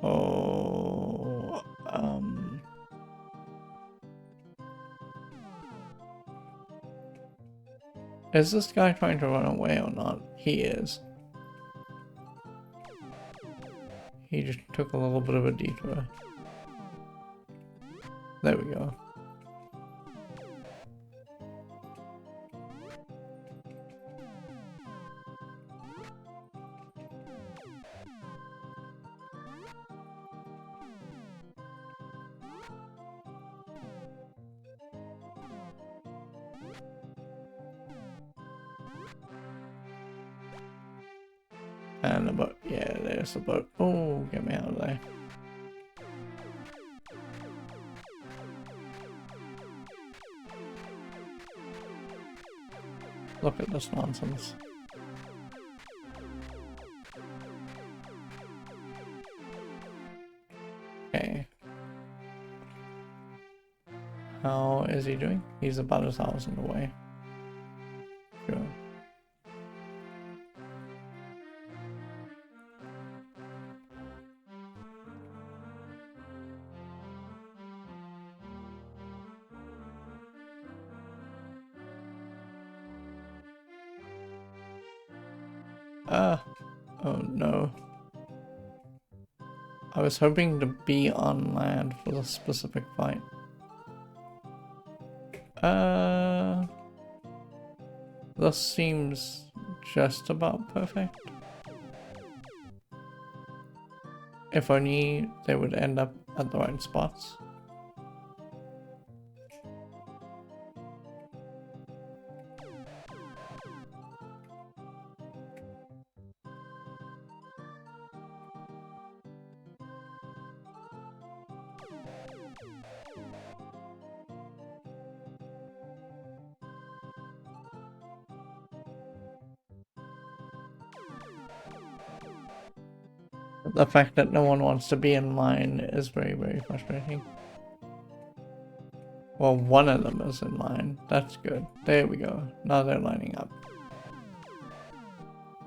Oh, is this guy trying to run away or not? He is. He just took a little bit of a detour. There we go. And the boat, yeah, there's the boat. Oh, get me out of there. Look at this nonsense. Okay. How is he doing? He's about 1,000 away. Sure. Oh no. I was hoping to be on land for the specific fight. This seems just about perfect. If only they would end up at the right spots. The fact that no one wants to be in line is very, very frustrating. Well, one of them is in line. That's good. There we go. Now they're lining up.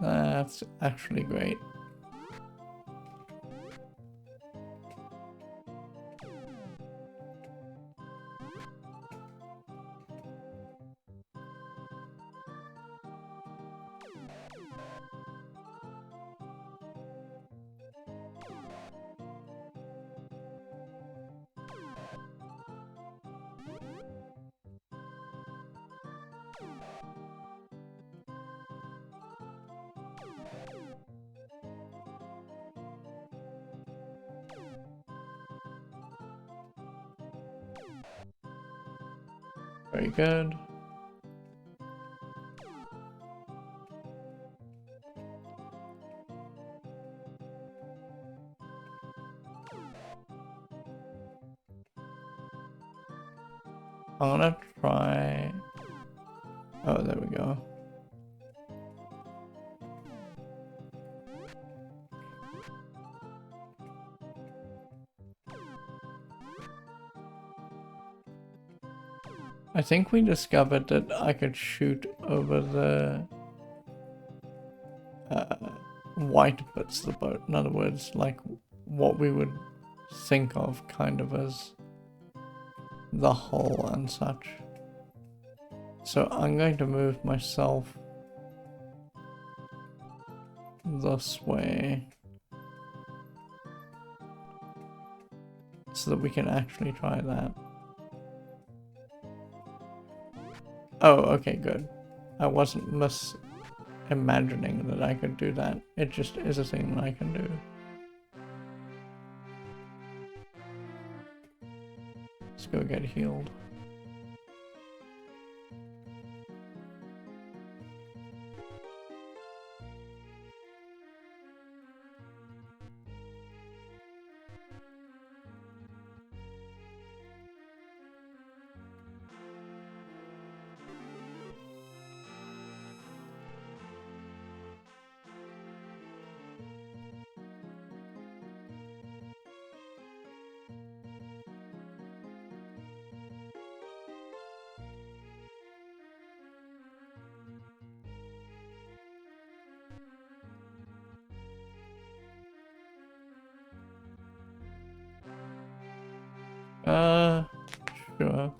That's actually great. Very good. I'm gonna try... Oh, there we go. I think we discovered that I could shoot over the white bits of the boat. In other words, like what we would think of kind of as the hull and such. So I'm going to move myself this way so that we can actually try that. Oh, okay, good. I wasn't imagining that I could do that. It just is a thing that I can do. Let's go get healed. Sure.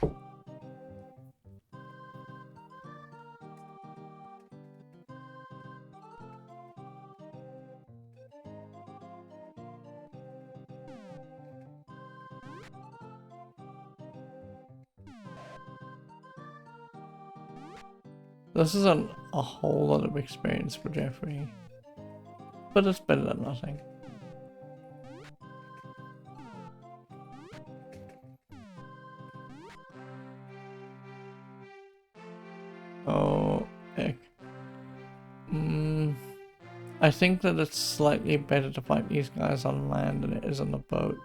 This isn't a whole lot of experience for Jeffrey, but it's better than nothing. Oh, heck. I think that it's slightly better to fight these guys on land than it is on the boat.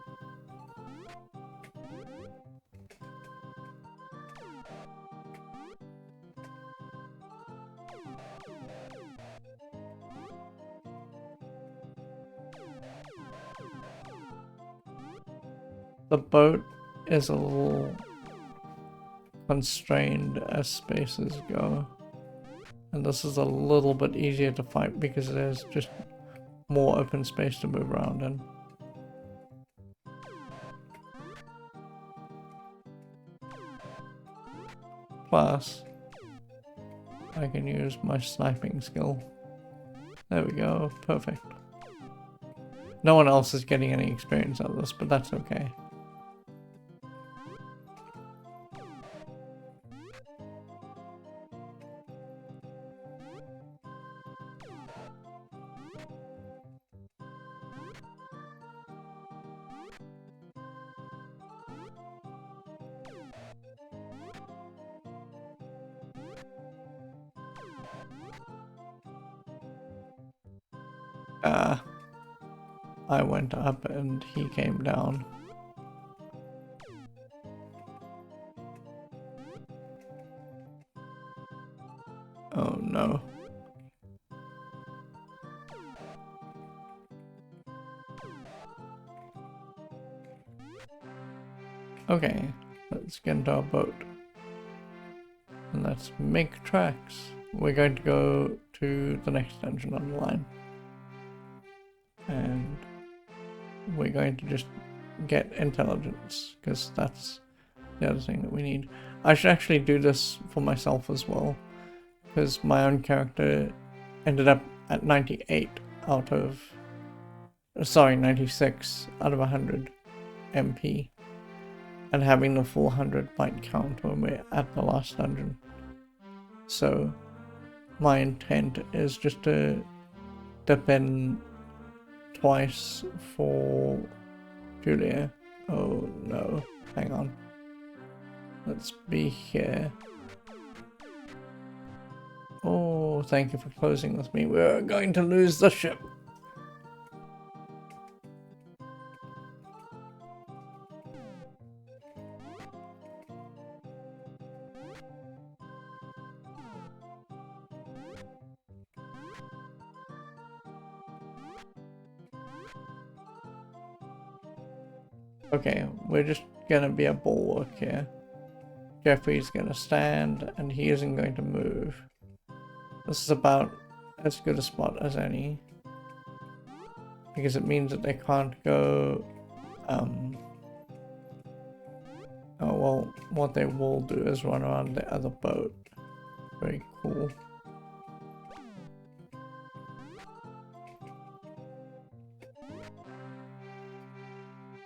The boat is a little constrained as spaces go. And this is a little bit easier to fight because there's just more open space to move around in. Plus, I can use my sniping skill. There we go, perfect. No one else is getting any experience out of this, but that's okay. I went up and he came down. Oh no. Okay, let's get into our boat. And let's make tracks. We're going to go to the next dungeon on the line. And we're going to just get intelligence, because that's the other thing that we need. I should actually do this for myself as well, because my own character ended up at 98 out of... Sorry, 96 out of 100 MP. And having the full 100 might count when we're at the last dungeon. So, my intent is just to dip in twice for Julia. Oh no, hang on. Let's be here. Oh, thank you for closing with me. We're going to lose the ship. Okay, we're just gonna be a bulwark here. Jeffrey's gonna stand and he isn't going to move. This is about as good a spot as any. Because it means that they can't go, oh well, what they will do is run around the other boat. Very cool.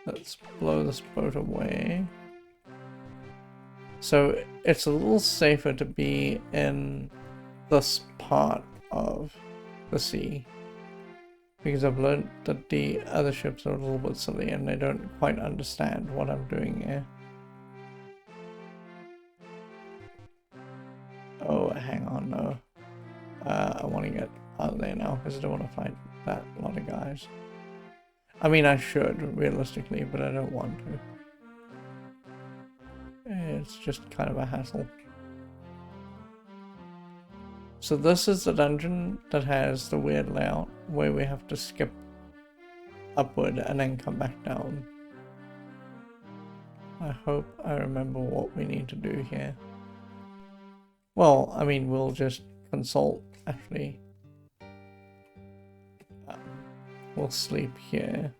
Let's blow this boat away. So it's a little safer to be in this part of the sea. Because I've learned that the other ships are a little bit silly and they don't quite understand what I'm doing here. Oh, hang on, no. I want to get out there now because I don't want to fight that lot of guys. I mean, I should, realistically, but I don't want to. It's just kind of a hassle. So this is the dungeon that has the weird layout where we have to skip upward and then come back down. I hope I remember what we need to do here. Well, I mean, we'll just consult, actually. We'll sleep here.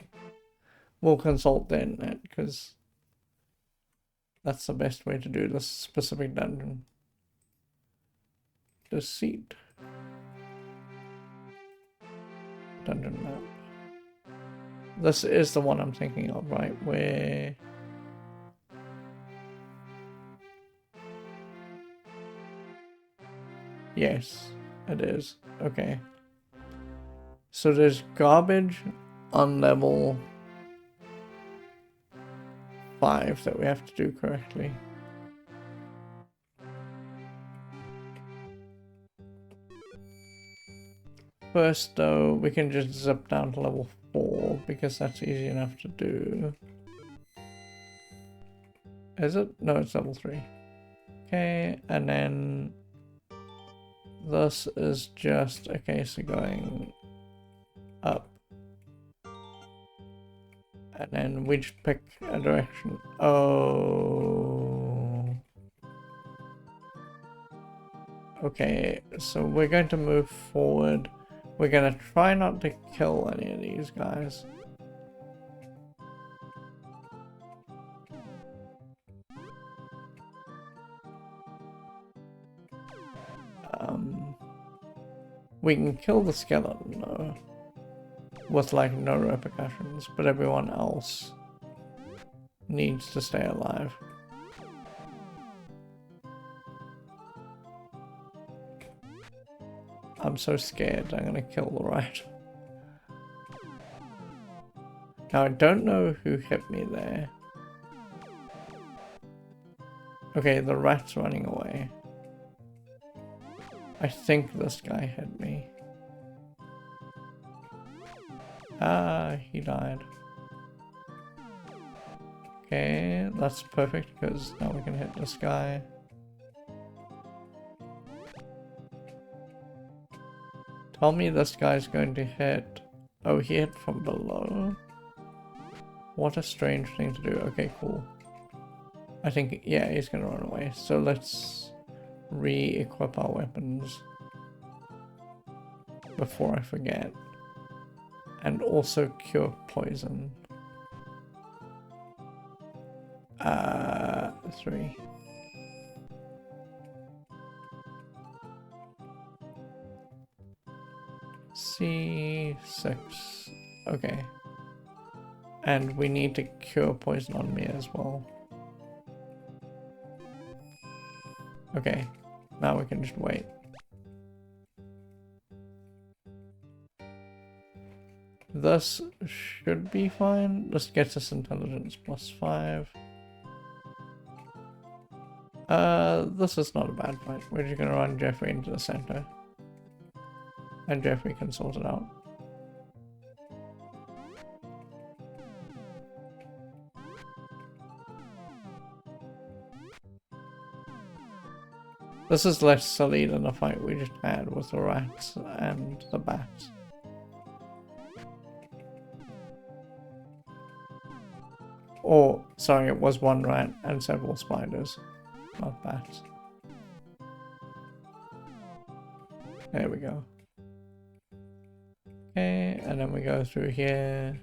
We'll consult then, because that's the best way to do this specific dungeon. Deceit. Dungeon map. This is the one I'm thinking of, right? Where... Yes, it is. Okay. So there's garbage on level 5 that we have to do correctly. First though, we can just zip down to level 4 because that's easy enough to do. Is it? No, it's level 3. Okay, and then this is just a case of going up. And then we just pick a direction. Oh. Okay, so we're going to move forward. We're going to try not to kill any of these guys. We can kill the skeleton though, with like no repercussions, but everyone else needs to stay alive. I'm so scared I'm gonna kill the rat. Now I don't know who hit me there. Okay, the rat's running away. I think this guy hit me. Ah, he died. Okay, that's perfect because now we can hit this guy. Tell me this guy's going to hit... Oh, he hit from below? What a strange thing to do. Okay, cool. I think, yeah, he's gonna run away. So let's re-equip our weapons before I forget. And also cure poison. 3. C6. Okay. And we need to cure poison on me as well. Okay. Now we can just wait. This should be fine. This gets us intelligence +5. This is not a bad fight. We're just gonna run Jeffrey into the center. And Jeffrey can sort it out. This is less silly than the fight we just had with the rats and the bats. Or, sorry, it was one rat and several spiders, not bats. There we go. Okay, and then we go through here.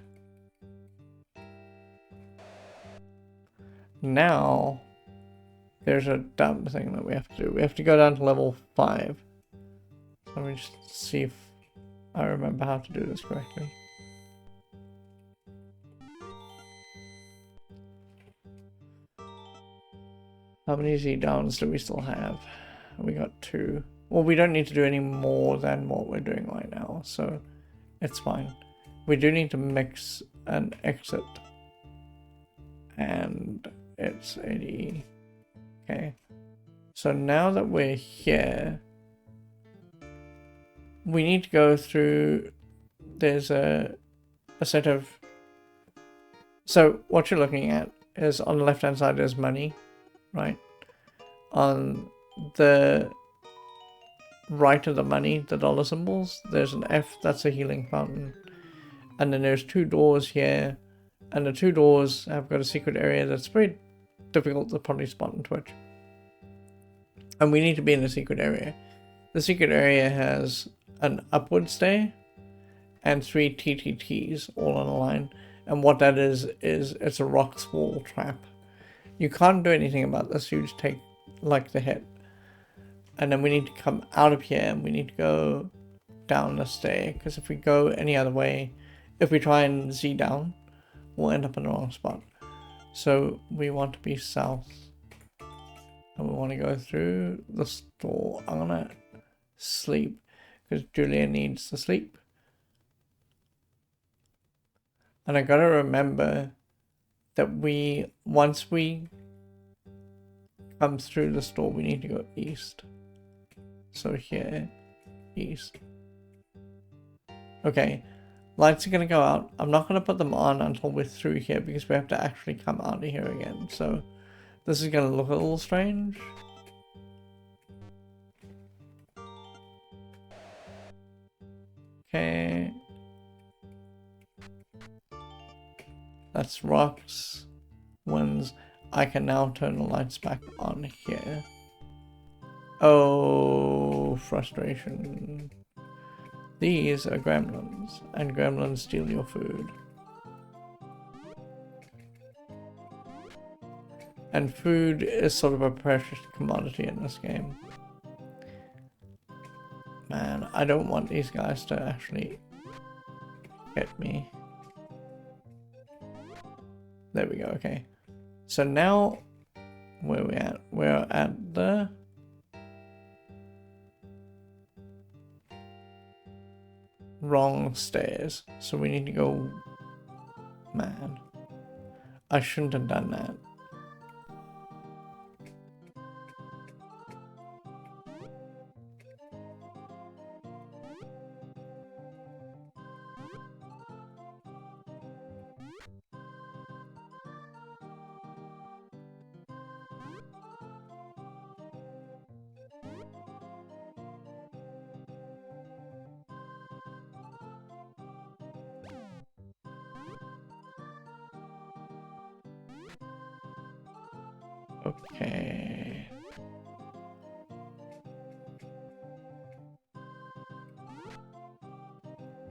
Now, there's a dumb thing that we have to do. We have to go down to level 5. Let me just see if I remember how to do this correctly. How many Z downs do we still have? We got 2. Well, we don't need to do any more than what we're doing right now, so it's fine. We do need to mix an exit. And it's 80. Okay. So now that we're here, we need to go through, there's a set of, so what you're looking at is on the left hand side there's money, right? On the right of the money, the dollar symbols, there's an F, that's a healing fountain. And then there's 2 doors here, and the 2 doors have got a secret area that's very difficult to probably spot in Twitch. And we need to be in the secret area. The secret area has an upward stay and 3 TTTs all on a line. And what that is it's a rock wall trap. You can't do anything about this, you just take like the hit. And then we need to come out of here and we need to go down the stair, because if we go any other way, if we try and Z down, we'll end up in the wrong spot. So we want to be south. And we want to go through the store. I'm gonna sleep because Julia needs to sleep. And I gotta remember that once we come through the store, we need to go east. So here, east. Okay, lights are gonna go out. I'm not gonna put them on until we're through here because we have to actually come out of here again. So this is gonna look a little strange. Okay. That's rocks. Winds. I can now turn the lights back on here. Oh, frustration. These are gremlins, and gremlins steal your food. And food is sort of a precious commodity in this game. Man, I don't want these guys to actually hit me. There we go, okay. So now, where are we at? We're at the wrong stairs. So we need to go... Man, I shouldn't have done that. Okay.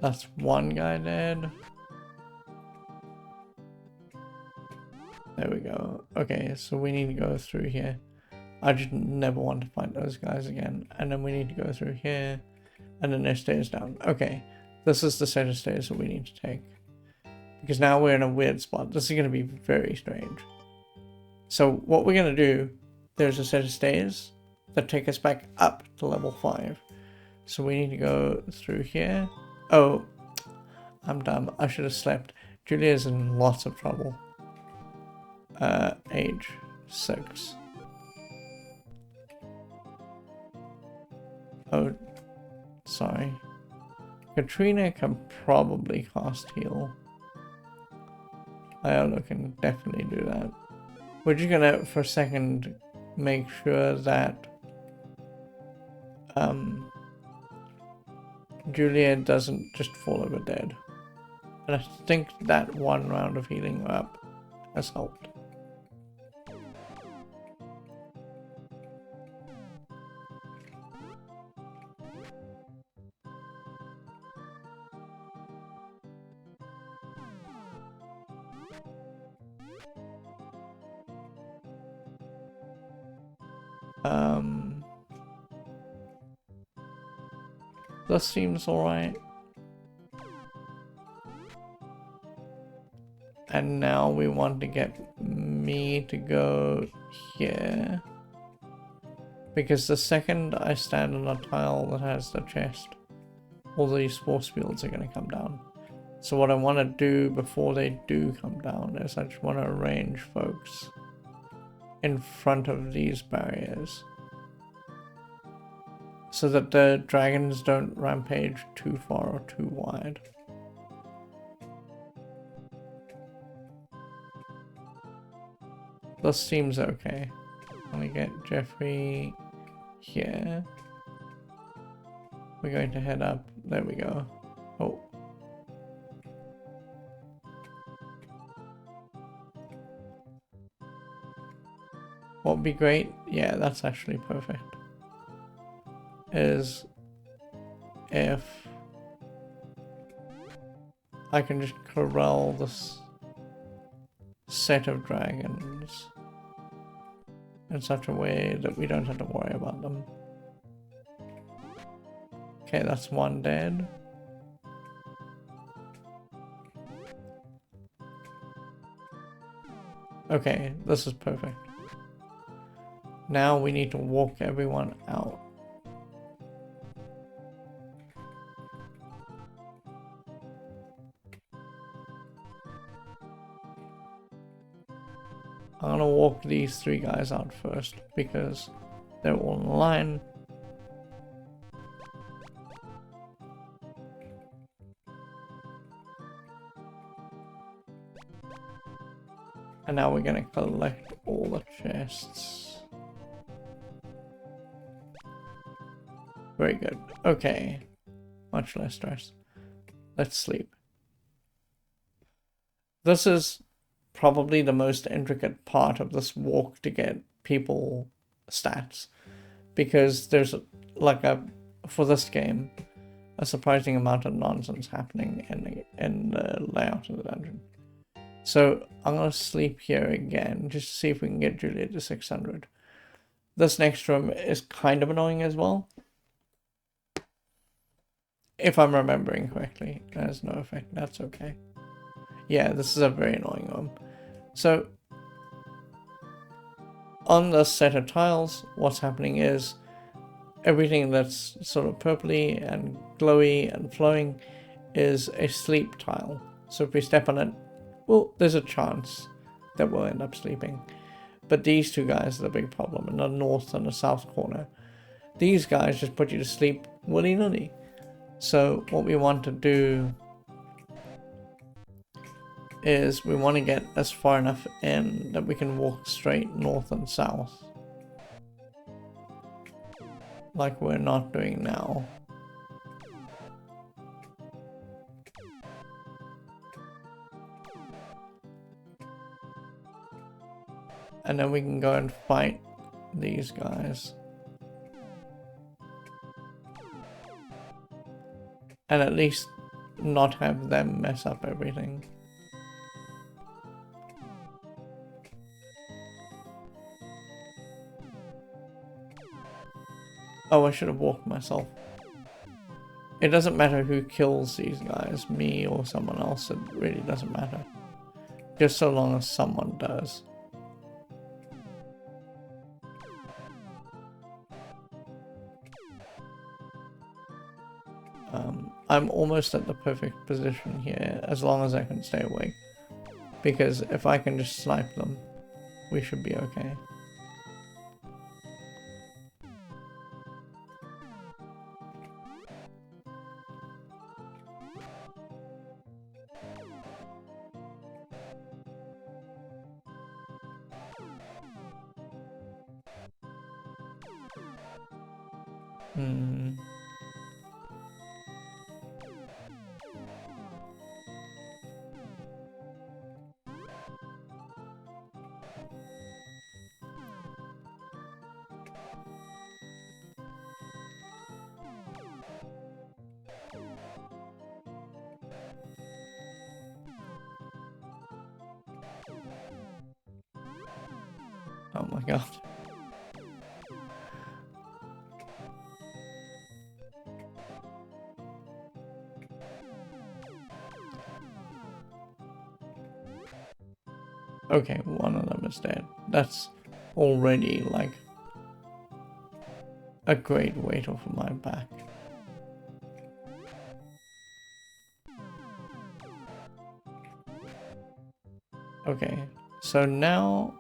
That's one guy dead. There we go. Okay, so we need to go through here. I just never want to fight those guys again. And then we need to go through here. And then there's stairs down. Okay, this is the set of stairs that we need to take. Because now we're in a weird spot. This is going to be very strange. So what we're going to do, there's a set of stairs that take us back up to level 5. So we need to go through here. Oh, I'm dumb. I should have slept. Julia's in lots of trouble. Age 6. Oh, sorry. Katrina can probably cast heal. Iola can definitely do that. We're just gonna, for a second, make sure that Julia doesn't just fall over dead. And I think that one round of healing her up has helped. This seems alright. And now we want to get me to go here. Because the second I stand on a tile that has the chest, all these force fields are going to come down. So what I want to do before they do come down is I just want to arrange folks in front of these barriers, so that the dragons don't rampage too far or too wide. This seems okay. Let me get Jeffrey here. We're going to head up. There we go. Oh. What would be great? Yeah, that's actually perfect. Is if I can just corral this set of dragons in such a way that we don't have to worry about them. Okay, that's one dead. Okay, this is perfect. Now we need to walk everyone out. I'm gonna walk these three guys out first because they're all in line. And now we're gonna collect all the chests. Very good. Okay. Much less stress. Let's sleep. This is probably the most intricate part of this walk to get people stats, because there's like for this game a surprising amount of nonsense happening in the layout of the dungeon. So I'm gonna sleep here again just to see if we can get Julia to 600. This next room is kind of annoying as well, if I'm remembering correctly. There's no effect. That's okay. Yeah, this is a very annoying room. So, on this set of tiles, what's happening is everything that's sort of purpley and glowy and flowing is a sleep tile. So if we step on it, well, there's a chance that we'll end up sleeping. But these two guys are the big problem in the north and the south corner. These guys just put you to sleep willy-nilly. So what we want to do is we want to get as far enough in that we can walk straight north and south, like we're not doing now. And then we can go and fight these guys. And at least not have them mess up everything. Oh, I should have walked myself. It doesn't matter who kills these guys, me or someone else, it really doesn't matter. Just so long as someone does. I'm almost at the perfect position here, as long as I can stay awake. Because if I can just snipe them, we should be okay. Hmm. Oh my god. Okay, one of them is dead. That's already like a great weight off of my back. Okay, so now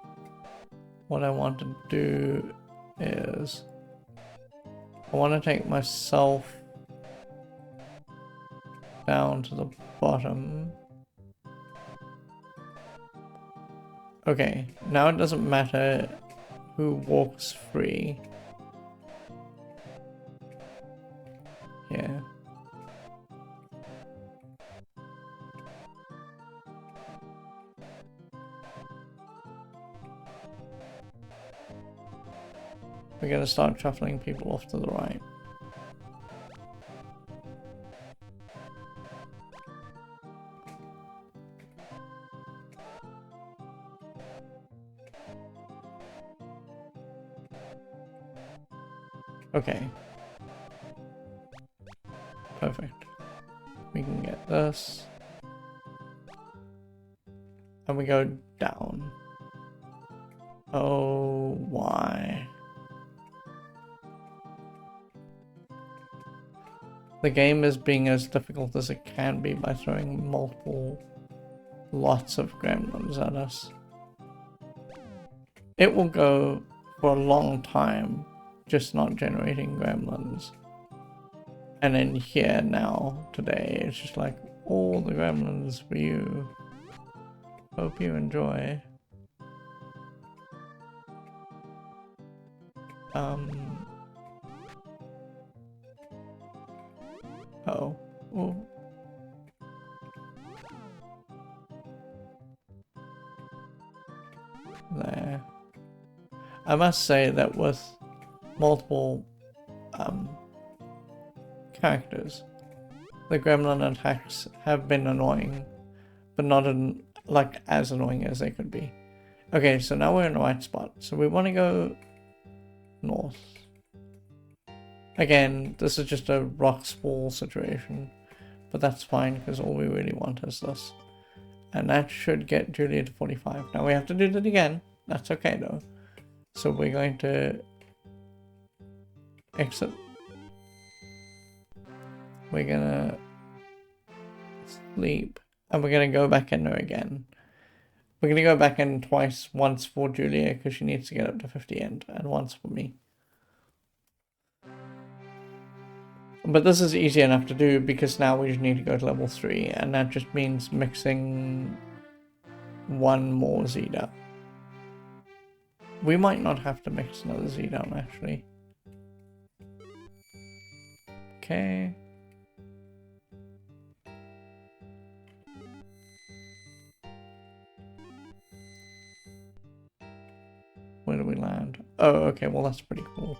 what I want to do is I want to take myself down to the bottom. Okay, now it doesn't matter who walks free. Yeah. We're gonna start shuffling people off to the right. Okay. Perfect. We can get this. And we go down. Oh, why? The game is being as difficult as it can be by throwing lots of gremlins at us. It will go for a long time just not generating gremlins. And then here now, today, it's just like, all the gremlins for you. Hope you enjoy. Oh. Ooh. There. I must say that with multiple characters, the gremlin attacks have been annoying, but not like as annoying as they could be. Okay, so now we're in the right spot. So we want to go north. Again, this is just a rock spool situation, but that's fine because all we really want is this. And that should get Julia to 45. Now we have to do that again. That's okay though. So we're going to exit. We're gonna sleep and we're gonna go back in there again. We're gonna go back in twice, once for Julia because she needs to get up to 50 and once for me. But this is easy enough to do because now we just need to go to level 3 and that just means mixing one more Z down. We might not have to mix another Z down actually. Okay. Where do we land? Oh, okay, well that's pretty cool.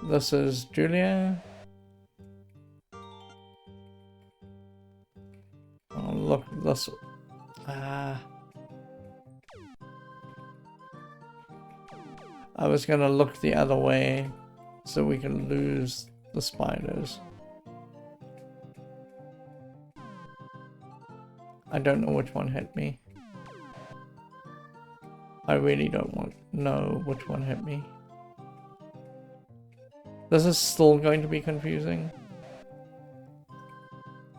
This is Julia. Oh, look, this. I was gonna look the other way so we can lose the spiders. I don't know which one hit me. I really don't know which one hit me. This is still going to be confusing.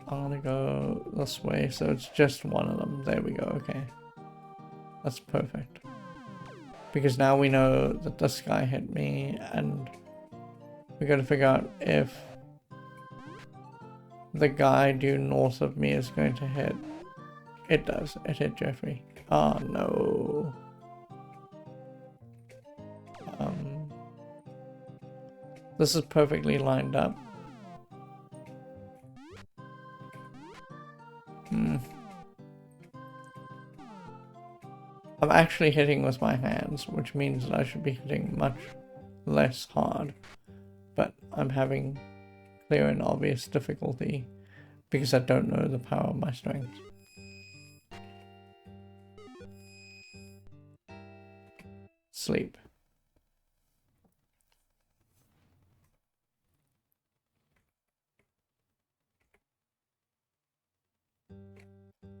I'm gonna go this way, so it's just one of them. There we go, okay. That's perfect. Because now we know that this guy hit me, and we gotta figure out if the guy due north of me is going to hit. It does. It hit Jeffrey. Oh no. This is perfectly lined up. I'm actually hitting with my hands, which means that I should be hitting much less hard. But I'm having clear and obvious difficulty because I don't know the power of my strength. Sleep.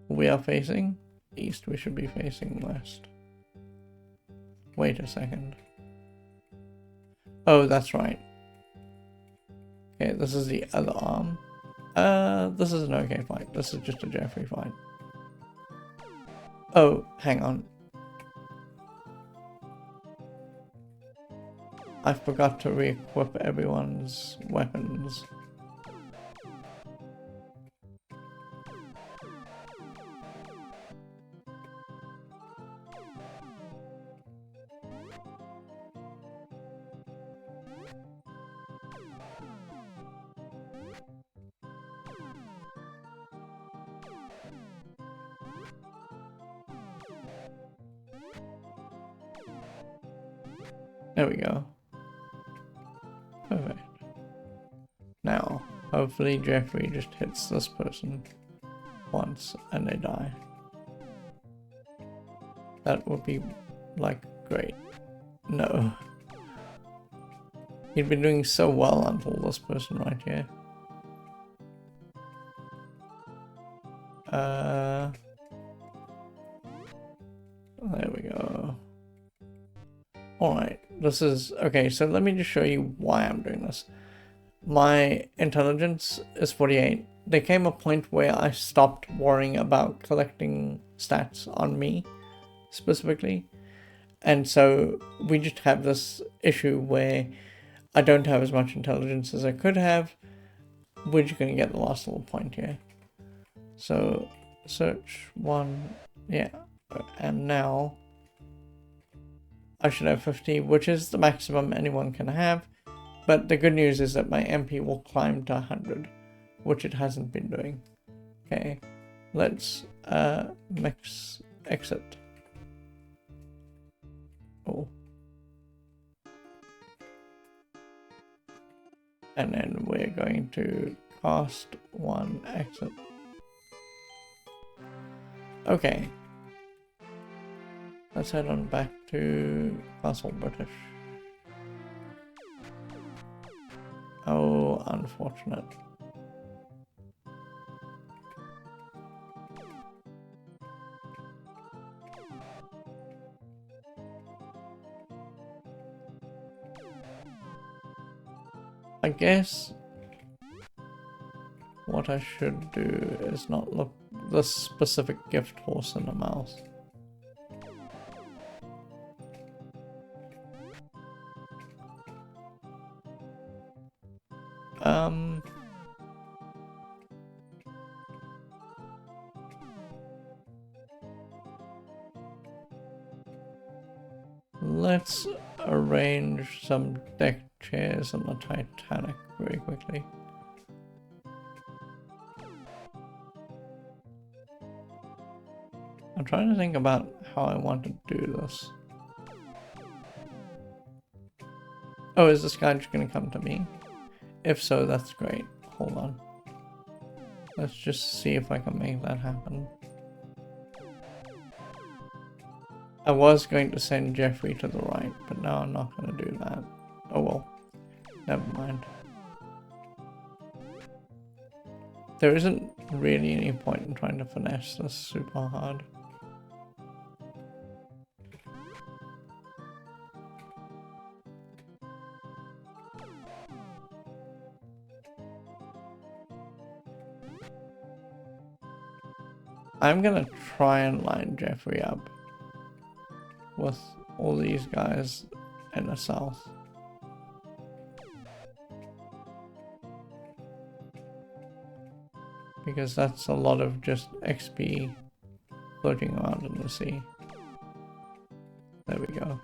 We are facing east. We should be facing west. Wait a second. Oh, that's right. Okay, this is the other arm. This is an okay fight. This is just a Jeffrey fight. Oh, hang on. I forgot to re-equip everyone's weapons. There we go. Perfect. Now, hopefully Jeffrey just hits this person once and they die. That would be, like, great. No. He'd been doing so well until this person right here. There we go. Alright, this is... Okay, so let me just show you why I'm doing this. My intelligence is 48. There came a point where I stopped worrying about collecting stats on me, specifically. And so we just have this issue where I don't have as much intelligence as I could have. We're just going to get the last little point here. So, search 1, yeah. And now I should have 50, which is the maximum anyone can have. But the good news is that my MP will climb to 100, which it hasn't been doing. Okay, let's mix exit. Oh. And then we're going to cast 1 exit. Okay. Let's head on back to Castle British. Oh, unfortunate. I guess what I should do is not look this specific gift horse in the mouth. Let's arrange some deck chairs on the Titanic very quickly. I'm trying to think about how I want to do this. Oh, is this guy just going to come to me? If so, that's great. Hold on. Let's just see if I can make that happen. I was going to send Jeffrey to the right, but now I'm not going to do that. Oh well. Never mind. There isn't really any point in trying to finesse this super hard. I'm gonna try and line Jeffrey up with all these guys in the south. Because that's a lot of just XP floating around in the sea. There we go.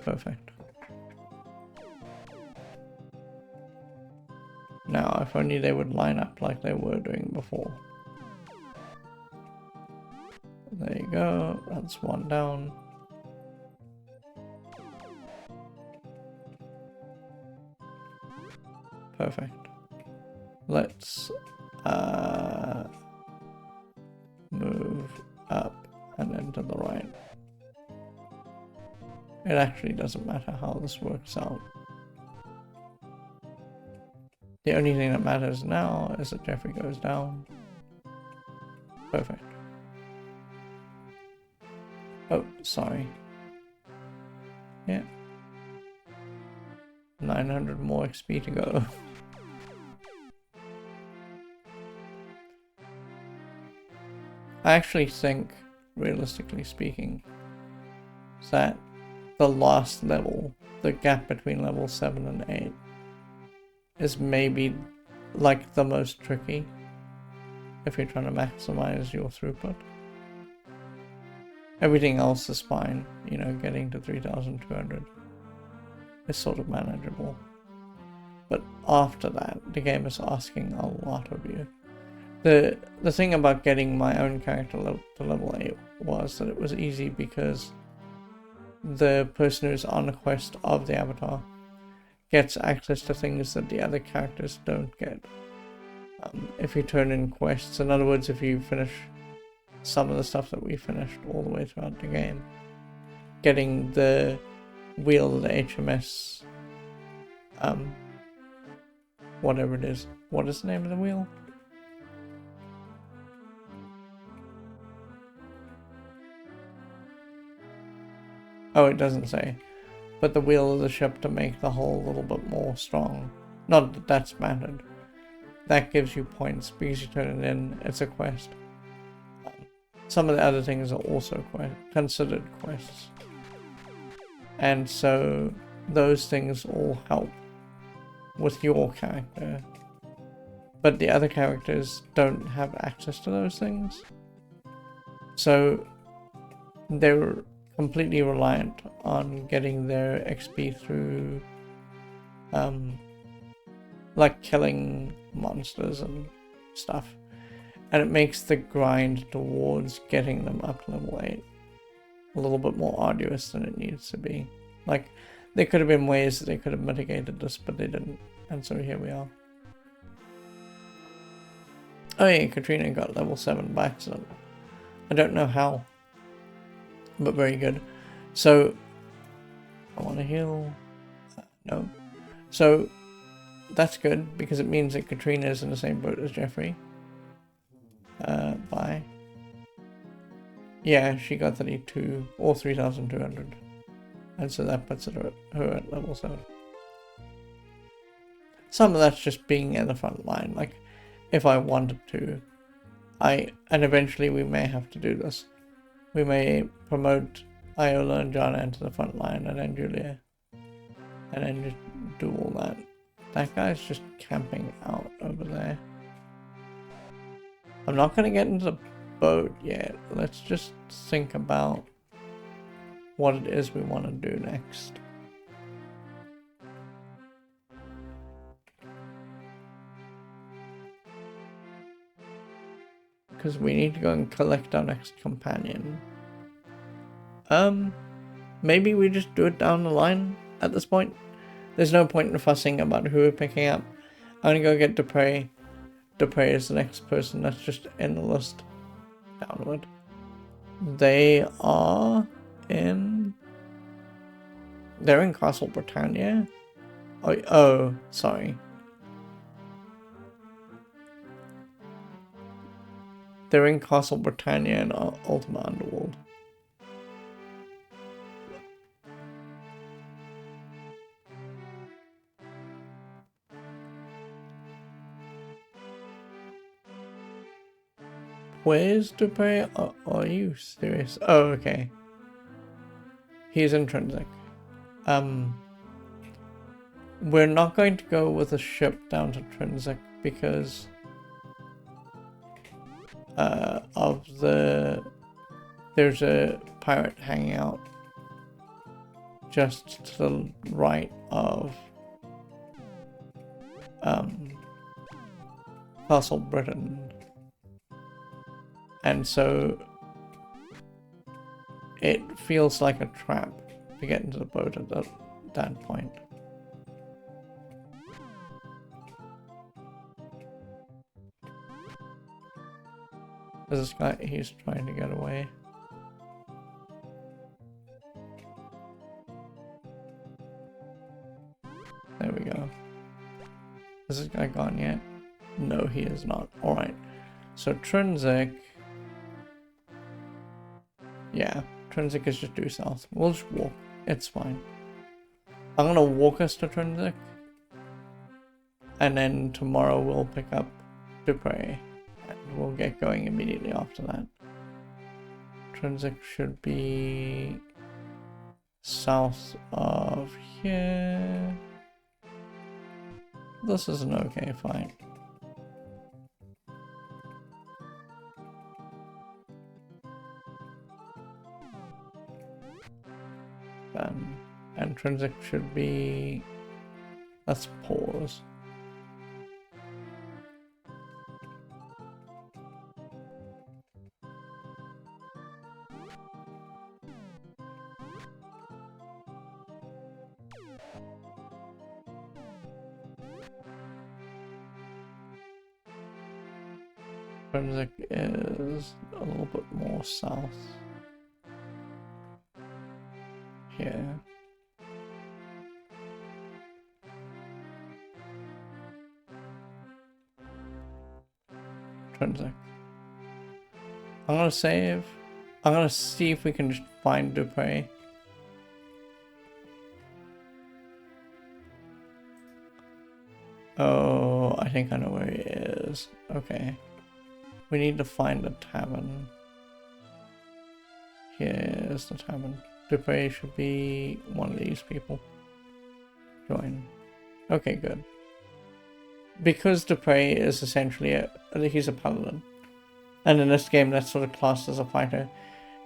Perfect. Now, if only they would line up like they were doing before. There you go, that's one down. Perfect. Let's move up and then to the right. It actually doesn't matter how this works out. The only thing that matters now is that Jeffrey goes down. Perfect. Oh, sorry. Yeah. 900 more XP to go. I actually think, realistically speaking, that the last level, the gap between level 7 and 8, is maybe like the most tricky if you're trying to maximize your throughput. Everything else is fine, you know, getting to 3200 is sort of manageable. But after that, the game is asking a lot of you. The thing about getting my own character to level 8 was that it was easy because the person who's on the quest of the avatar gets access to things that the other characters don't get. If you turn in quests, in other words, if you finish some of the stuff that we finished all the way throughout the game, getting the wheel, the HMS, whatever it is. What is the name of the wheel? Oh, it doesn't say. But the wheel of the ship to make the hull a little bit more strong. Not that that's mattered. That gives you points because you turn it in. It's a quest. Some of the other things are also considered quests. And so those things all help with your character. But the other characters don't have access to those things. So they're completely reliant on getting their XP through like killing monsters and stuff, and it makes the grind towards getting them up to level 8 a little bit more arduous than it needs to be. Like, there could have been ways that they could have mitigated this, but they didn't, and so here we are. Oh yeah, Katrina got level 7 by accident. I don't know how, but very good. So I want to heal. No. So that's good because it means that Katrina is in the same boat as Jeffrey. Bye. Yeah, she got 32 or 3200. And so that puts her at level 7. Some of that's just being in the front line. Like, if I wanted to, and eventually we may have to do this. We may promote Iola and Jana into the front line, and then Julia, and then just do all that. That guy's just camping out over there. I'm not gonna get into the boat yet. Let's just think about what it is we want to do next. Because we need to go and collect our next companion. Maybe we just do it down the line at this point. There's no point in fussing about who we're picking up. I'm gonna go get Dupre. Dupre is the next person that's just in the list. Downward. They are in... They're in Castle Britannia? Oh, sorry. They're in Castle Britannia and Ultima Underworld. Where's Dupre? Are you serious? Oh, okay. He's intrinsic. We're not going to go with a ship down to Trinsic because there's a pirate hanging out just to the right of Castle Britain. And so it feels like a trap to get into the boat at that point. There's this guy, he's trying to get away. There we go. Is this guy gone yet? No, he is not. Alright. So Trinsic. Yeah, Trinsic is just due south. We'll just walk. It's fine. I'm gonna walk us to Trinsic. And then tomorrow we'll pick up Dupre. And we'll get going immediately after that. Trinsic should be south of here. This is an okay fight. Then intrinsic should be. Let's pause. Intrinsic is a little bit more south. Here. Intrinsic. I'm gonna save. I'm gonna see if we can just find Dupre. Oh, I think I know where he is. Okay. We need to find the tavern. Here's the tavern. Dupre should be one of these people. Join. Okay, good. Because Dupre is essentially he's a paladin. And in this game that's sort of classed as a fighter.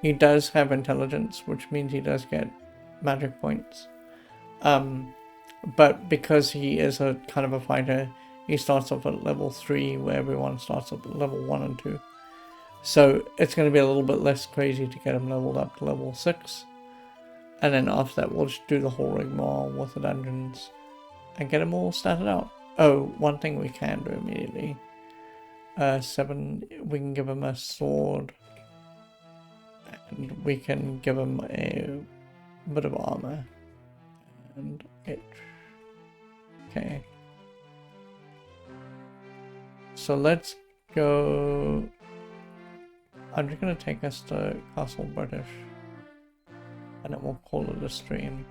He does have intelligence, which means he does get magic points. But because he is a kind of a fighter, he starts off at level 3, where everyone starts up at level 1 and 2. So it's going to be a little bit less crazy to get him leveled up to level 6. And then after that, we'll just do the whole rigmarole with the dungeons and get him all started out. Oh, one thing we can do immediately. 7, we can give him a sword. And we can give him a bit of armor. And itch. Okay. So let's go. I'm just gonna take us to Castle British. And then we'll call it a stream.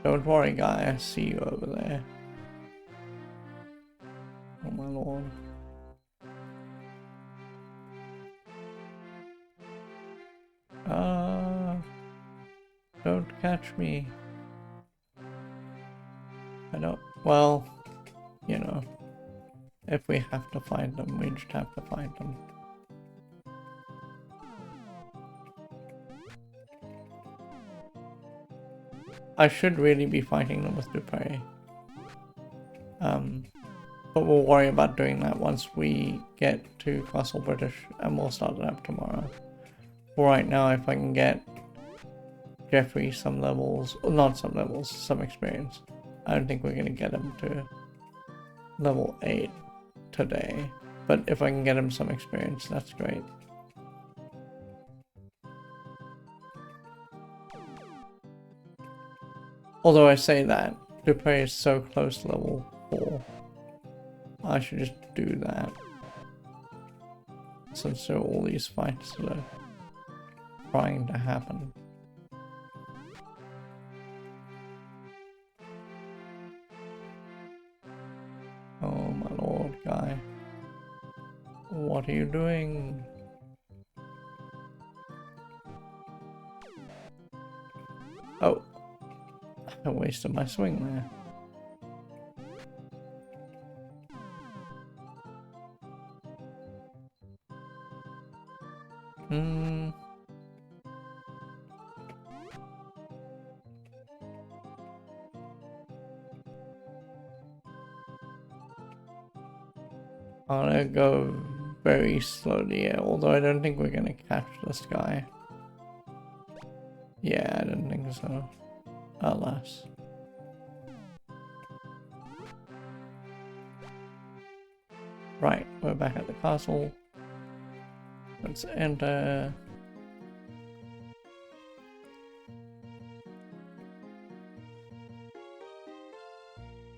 Don't worry, guy, I see you over there. Oh my lord. Don't catch me. I don't. Well, you know, if we have to find them, we just have to find them. I should really be fighting them with Dupre. But we'll worry about doing that once we get to Castle British, and we'll start it up tomorrow. For right now, if I can get Jeffrey some levels, or not some levels, some experience. I don't think we're going to get him to level 8 today, but if I can get him some experience, that's great. Although I say that, Dupre is so close to level 4. I should just do that. Since there are all these fights that are trying to happen. Oh my lord, guy. What are you doing? Oh. I wasted my swing there. I'm gonna go very slowly, yeah, although I don't think we're gonna catch this guy. Yeah, I don't think so. Alas. Right, we're back at the castle. Let's enter.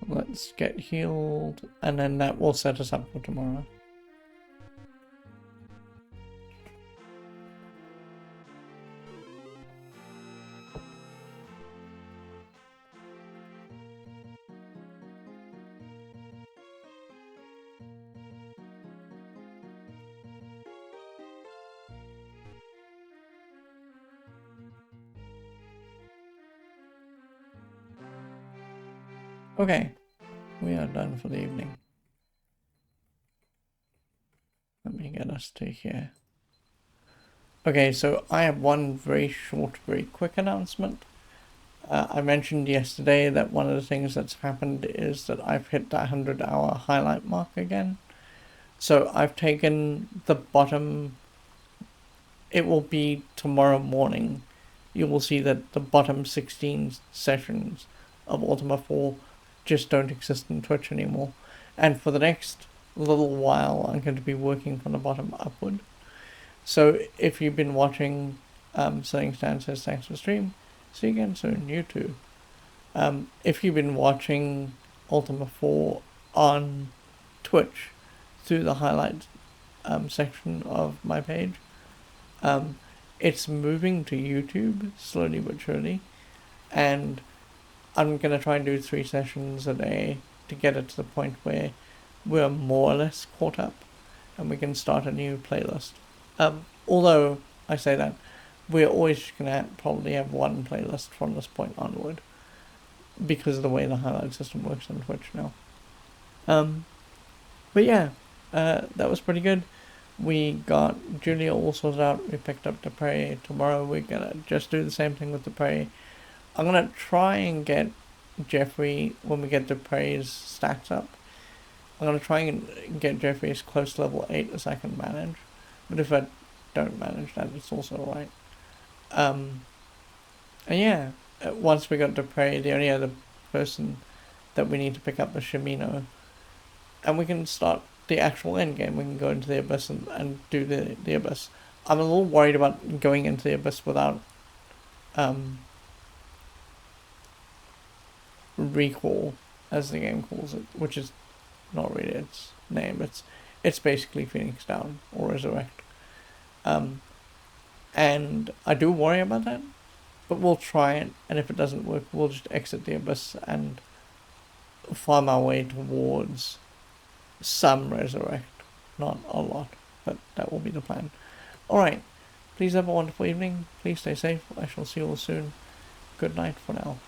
Let's get healed, and then that will set us up for tomorrow. Okay, we are done for the evening. Let me get us to here. Okay, so I have one very short, very quick announcement. I mentioned yesterday that one of the things that's happened is that I've hit that 100-hour highlight mark again. So I've taken the bottom, it will be tomorrow morning. You will see that the bottom 16 sessions of Ultima 4 just don't exist on Twitch anymore. And for the next little while, I'm going to be working from the bottom upward. So if you've been watching, Selling Stan says thanks for stream. See you again soon, you too. If you've been watching Ultima 4 on Twitch through the highlights section of my page, it's moving to YouTube slowly but surely, and I'm going to try and do 3 sessions a day to get it to the point where we're more or less caught up and we can start a new playlist. Although I say that, we're always going to probably have one playlist from this point onward because of the way the highlight system works on Twitch now. But yeah, that was pretty good. We got Julia all sorted out. We picked up Dupre. Tomorrow we're going to just do the same thing with Dupre. I'm going to try and get Jeffrey, when we get Dupre's stats up, I'm going to try and get Jeffrey as close to level 8 as I can manage. But if I don't manage that, it's also alright. And yeah, once we got Dupre, the only other person that we need to pick up is Shimino. And we can start the actual end game. We can go into the Abyss and do the Abyss. I'm a little worried about going into the Abyss without recall, as the game calls it, which is not really its name. It's basically Phoenix Down or Resurrect. And I do worry about that, but we'll try it, and if it doesn't work, we'll just exit the Abyss and farm our way towards some Resurrect. Not a lot, but that will be the plan. Alright, please have a wonderful evening. Please stay safe. I shall see you all soon. Good night for now.